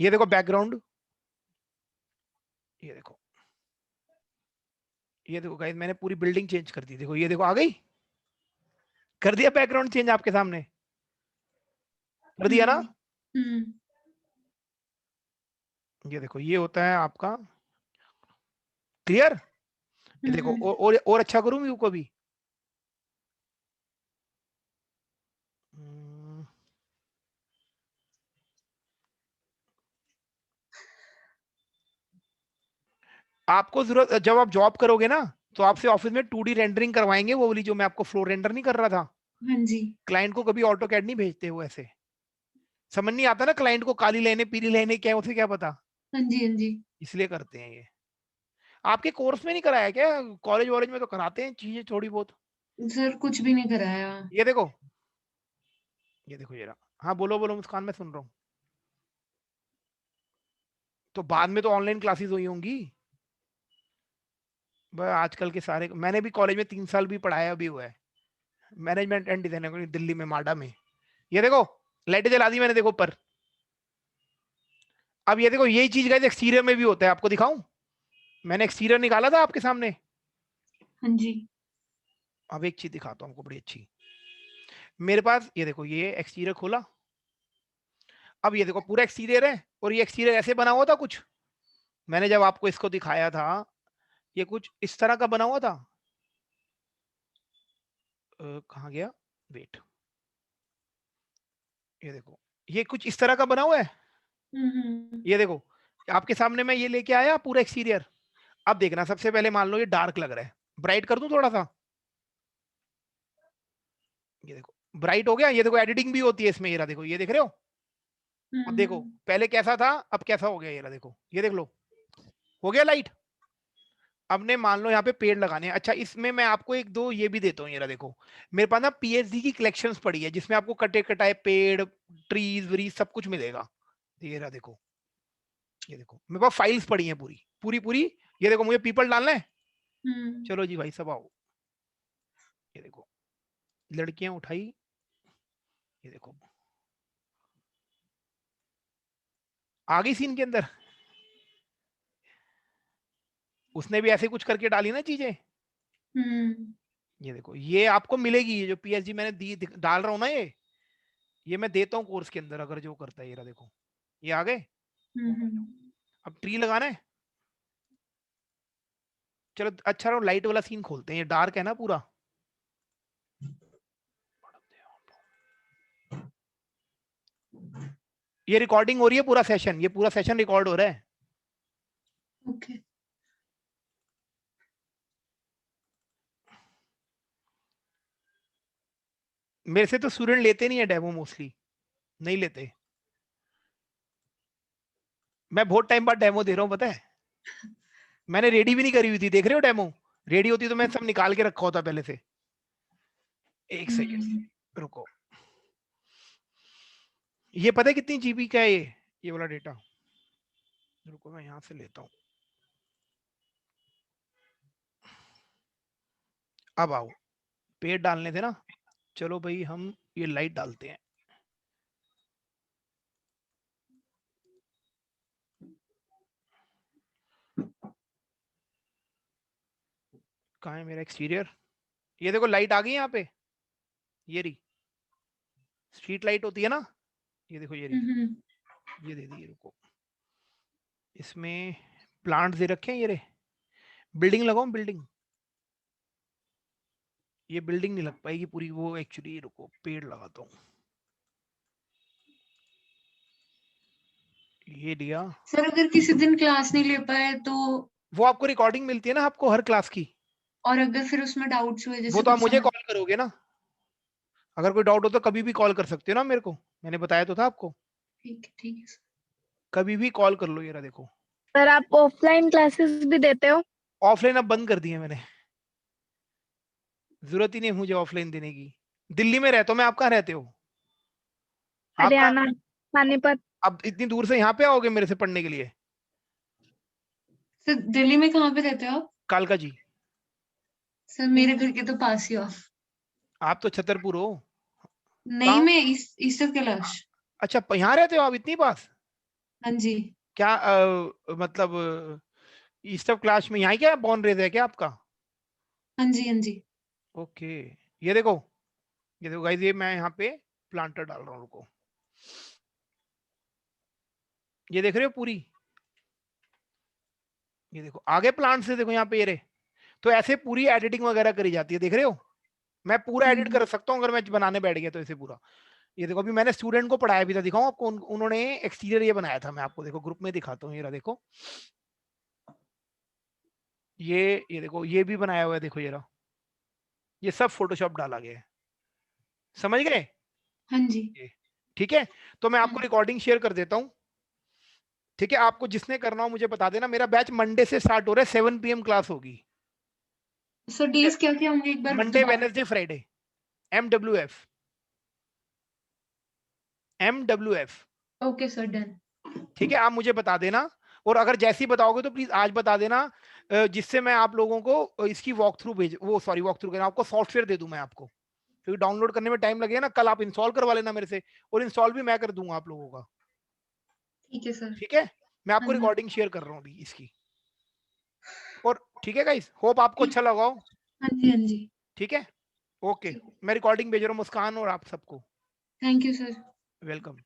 ये देखो बैकग्राउंड, ये देखो, ये देखो गाइस, मैंने पूरी बिल्डिंग चेंज कर दी। देखो, ये देखो आ गई, कर दिया बैकग्राउंड चेंज आपके सामने, कर दिया ना? हम्म। हम्म। ये देखो, ये होता है आपका क्लियर। ये देखो, हम्म। और अच्छा करूं व्यू को भी। हम्म, आपको जरूरत, जब आप जॉब करोगे ना, तो आपसे ऑफिस में 2D रेंडरिंग करवाएंगे, वो वाली जो मैं आपको फ्लोर रेंडर नहीं कर रहा था। हाँ जी। क्लाइंट को कभी ऑटो कैड नहीं भेजते वो ऐसे, समझ नहीं आता ना क्लाइंट को, काली लाइनें पीली लाइनें क्या है, उसे क्या पता। हाँ जी। हाँ जी। इसलिए करते हैं ये। आपके कोर्स में नहीं कराया क्या? कॉलेज वॉलेज में तो कराते हैं चीजें थोड़ी बहुत। सर, कुछ भी नहीं कराया। ये देखो, ये देखो, ये रहा। हाँ, बोलो बोलो मुस्कान, मैं सुन रहा हूँ। तो बाद में तो ऑनलाइन क्लासेस हुई होंगी। बस आजकल के सारे, मैंने भी कॉलेज में 3 साल भी पढ़ाया भी हुआ है, मैनेजमेंट एंड डिजाइन दिल्ली में, माडा में। ये देखो, लाइटें जला दी मैंने, देखो ऊपर। अब ये देखो, यही चीज गाइस एक्सटीरियर में भी होता है, आपको दिखाऊं? मैंने एक्सटीरियर निकाला था आपके सामने। हाँ जी। अब एक चीज दिखाता हूँ आपको बड़ी अच्छी। मेरे पास ये देखो, ये एक्सटीरियर खोला। अब ये देखो, पूरा एक्सटीरियर है, और ये एक्सटीरियर ऐसे बना हुआ था कुछ। मैंने जब आपको इसको दिखाया था, ये कुछ इस तरह का बना हुआ था। कहाँ गया, वेट। ये देखो, ये कुछ इस तरह का बना हुआ है। हम्म। ये देखो, आपके सामने मैं ये लेके आया पूरा एक्सटीरियर। अब देखना, सबसे पहले मान लो ये डार्क लग रहा है, ब्राइट कर दूं थोड़ा सा। ये देखो, ब्राइट हो गया। ये देखो, एडिटिंग भी होती है इसमें, ये रहा देखो, ये देख रहे हो? अब देखो, हम्म। पहले कैसा था, अब कैसा हो गया, ये रहा देखो, ये देख लो, हो गया लाइट। अब ने मान लो यहाँ पे पेड़ लगाने हैं। अच्छा, इसमें मैं आपको एक दो ये भी देता हूँ, ये रहा देखो। मेरे पास ना पीएचडी की कलेक्शंस पड़ी है, जिसमें आपको कटे कटाए पेड़, ट्रीज व्रीज सब कुछ मिलेगा। ये रहा देखो, ये देखो मेरे पास फाइल्स पड़ी हैं पूरी पूरी पूरी। ये देखो, मुझे पीपल डालना है, हम्म। चलो जी भाई सब आओ। ये देखो, लड़कियां उठाई। ये देखो, आ गई सीन के अंदर? उसने भी ऐसे कुछ करके डाली ना चीजें। ये देखो, ये आपको मिलेगी, ये जो पीएचडी मैंने डाल रहा हूँ ना, ये मैं देता हूँ कोर्स के अंदर, अगर जो करता है। ये रहा देखो, ये आ गए। अब ट्री लगाना है। चलो अच्छा रहो, लाइट वाला सीन खोलते हैं, ये डार्क है ना पूरा। ये रिकॉर्डिंग हो रही है पूरा सेशन, ये पूरा सेशन रिकॉर्ड हो रहा है। ओके। मेरे से तो स्टूडेंट लेते नहीं है डेमो, मोस्टली नहीं लेते। मैं बहुत टाइम बाद डेमो दे रहा हूँ, पता है। मैंने रेडी भी नहीं करी हुई थी, देख रहे हो डेमो। रेडी होती तो मैं सब निकाल के रखा होता पहले से। एक सेकेंड रुको। ये पता है कितनी जीबी का है ये वाला डेटा? रुको मैं यहां से लेता हूं। अब आओ, पेड़ डालने थे ना, चलो भाई हम ये लाइट डालते हैं। कहाँ है मेरा एक्सटीरियर? ये देखो लाइट आ गई यहाँ पे, ये रही स्ट्रीट लाइट होती है ना, ये देखो ये रही, ये दे दी। रुको, इसमें प्लांट दे रखे हैं, ये रे। बिल्डिंग लगाओ, बिल्डिंग। ये बिल्डिंग नहीं लग पाएगी पूरी वो एक्चुअली। रुको, पेड़ लगाता हूँ। ये दिया। सर अगर किसी दिन क्लास नहीं ले पाए तो? वो आपको रिकॉर्डिंग मिलती है ना आपको हर क्लास की। और अगर फिर उसमें डाउट्स हुए, जैसे वो तो आप कुछ मुझे समझ। कॉल करोगे ना, अगर कोई डाउट हो तो कभी भी कॉल कर सकते हो ना मेरे को, मैंने बताया तो था आपको। ठीक है सर। कभी भी कॉल कर लो। ये रहा देखो। सर आप ऑफलाइन क्लासेस भी देते हो? ऑफलाइन अब बंद कर दिए मैंने, जरूरत ही नहीं मुझे ऑफलाइन देने की। दिल्ली में रहता हूँ मैं, आप कहाँ रहते हो? आप कहाँ? हरियाणा, पानीपत। अब इतनी दूर से यहाँ पे आओगे मेरे से पढ़ने के लिए? सर दिल्ली में कहाँ पे रहते हो आप? कालका जी। सर मेरे घर के तो पास ही हो आप। आप तो छतरपुर हो। नहीं, कहाँ? मैं ईस्ट कैलाश। अच्छा, यहाँ रहते हो आप इतनी पास? हाँ जी। क्या मतलब ईस्ट ऑफ क्लास में यहाँ क्या बॉर्न रेज है क्या आपका? हाँ जी, हाँ जी। ओके। ये देखो, ये देखो गाइस, ये मैं यहाँ पे प्लांटर डाल रहा हूँ। रुको, ये देख रहे हो पूरी? ये देखो आगे प्लांट से, देखो यहाँ पे ये रहे। तो ऐसे पूरी एडिटिंग वगैरह करी जाती है, देख रहे हो? मैं पूरा एडिट कर सकता हूँ अगर मैं बनाने बैठ गया तो ऐसे पूरा। ये देखो, अभी मैंने स्टूडेंट को पढ़ाया भी था, दिखाऊं आपको? उन्होंने एक्सटीरियर ये बनाया था, मैं आपको देखो ग्रुप में दिखाता हूँ। ये रहा देखो, ये देखो, ये भी बनाया हुआ है, देखो ये रहा। ये सब फोटोशॉप डाला गया है, समझ गए? हाँ जी। ठीक है, तो मैं आपको हाँ। रिकॉर्डिंग शेयर कर देता हूँ। ठीक है, आपको जिसने करना हो मुझे बता देना। मेरा बैच मंडे से स्टार्ट हो रहा है, 7 PM क्लास होगी। सर डेज क्या क्या होंगे एक बार मंडे, दोबारा? Wednesday, Friday. MWF। Okay sir, done. ठीक है, आप मुझे बता देना। और अगर जैसे ही बताओगे तो प्लीज आज बता देना, जिससे मैं आप लोगों को इसकी वॉक थ्रू वॉक थ्रू आपको सॉफ्टवेयर दे दूं मैं आपको, क्योंकि डाउनलोड करने में टाइम लगेगा ना। कल आप इंस्टॉल करवा लेना मेरे से, और इंस्टॉल भी मैं कर दूंगा आप लोगों का। ठीक है सर। ठीक है, मैं आपको हाँ जी। रिकॉर्डिंग शेयर कर रहा हूँ अभी इसकी। और ठीक है गाइस, होप आपको अच्छा लगा हो। हाँ जी, हाँ जी। ठीक है, ओके। मैं रिकॉर्डिंग भेज रहा हूँ मुस्कान और आप सबको। Thank you sir. वेलकम।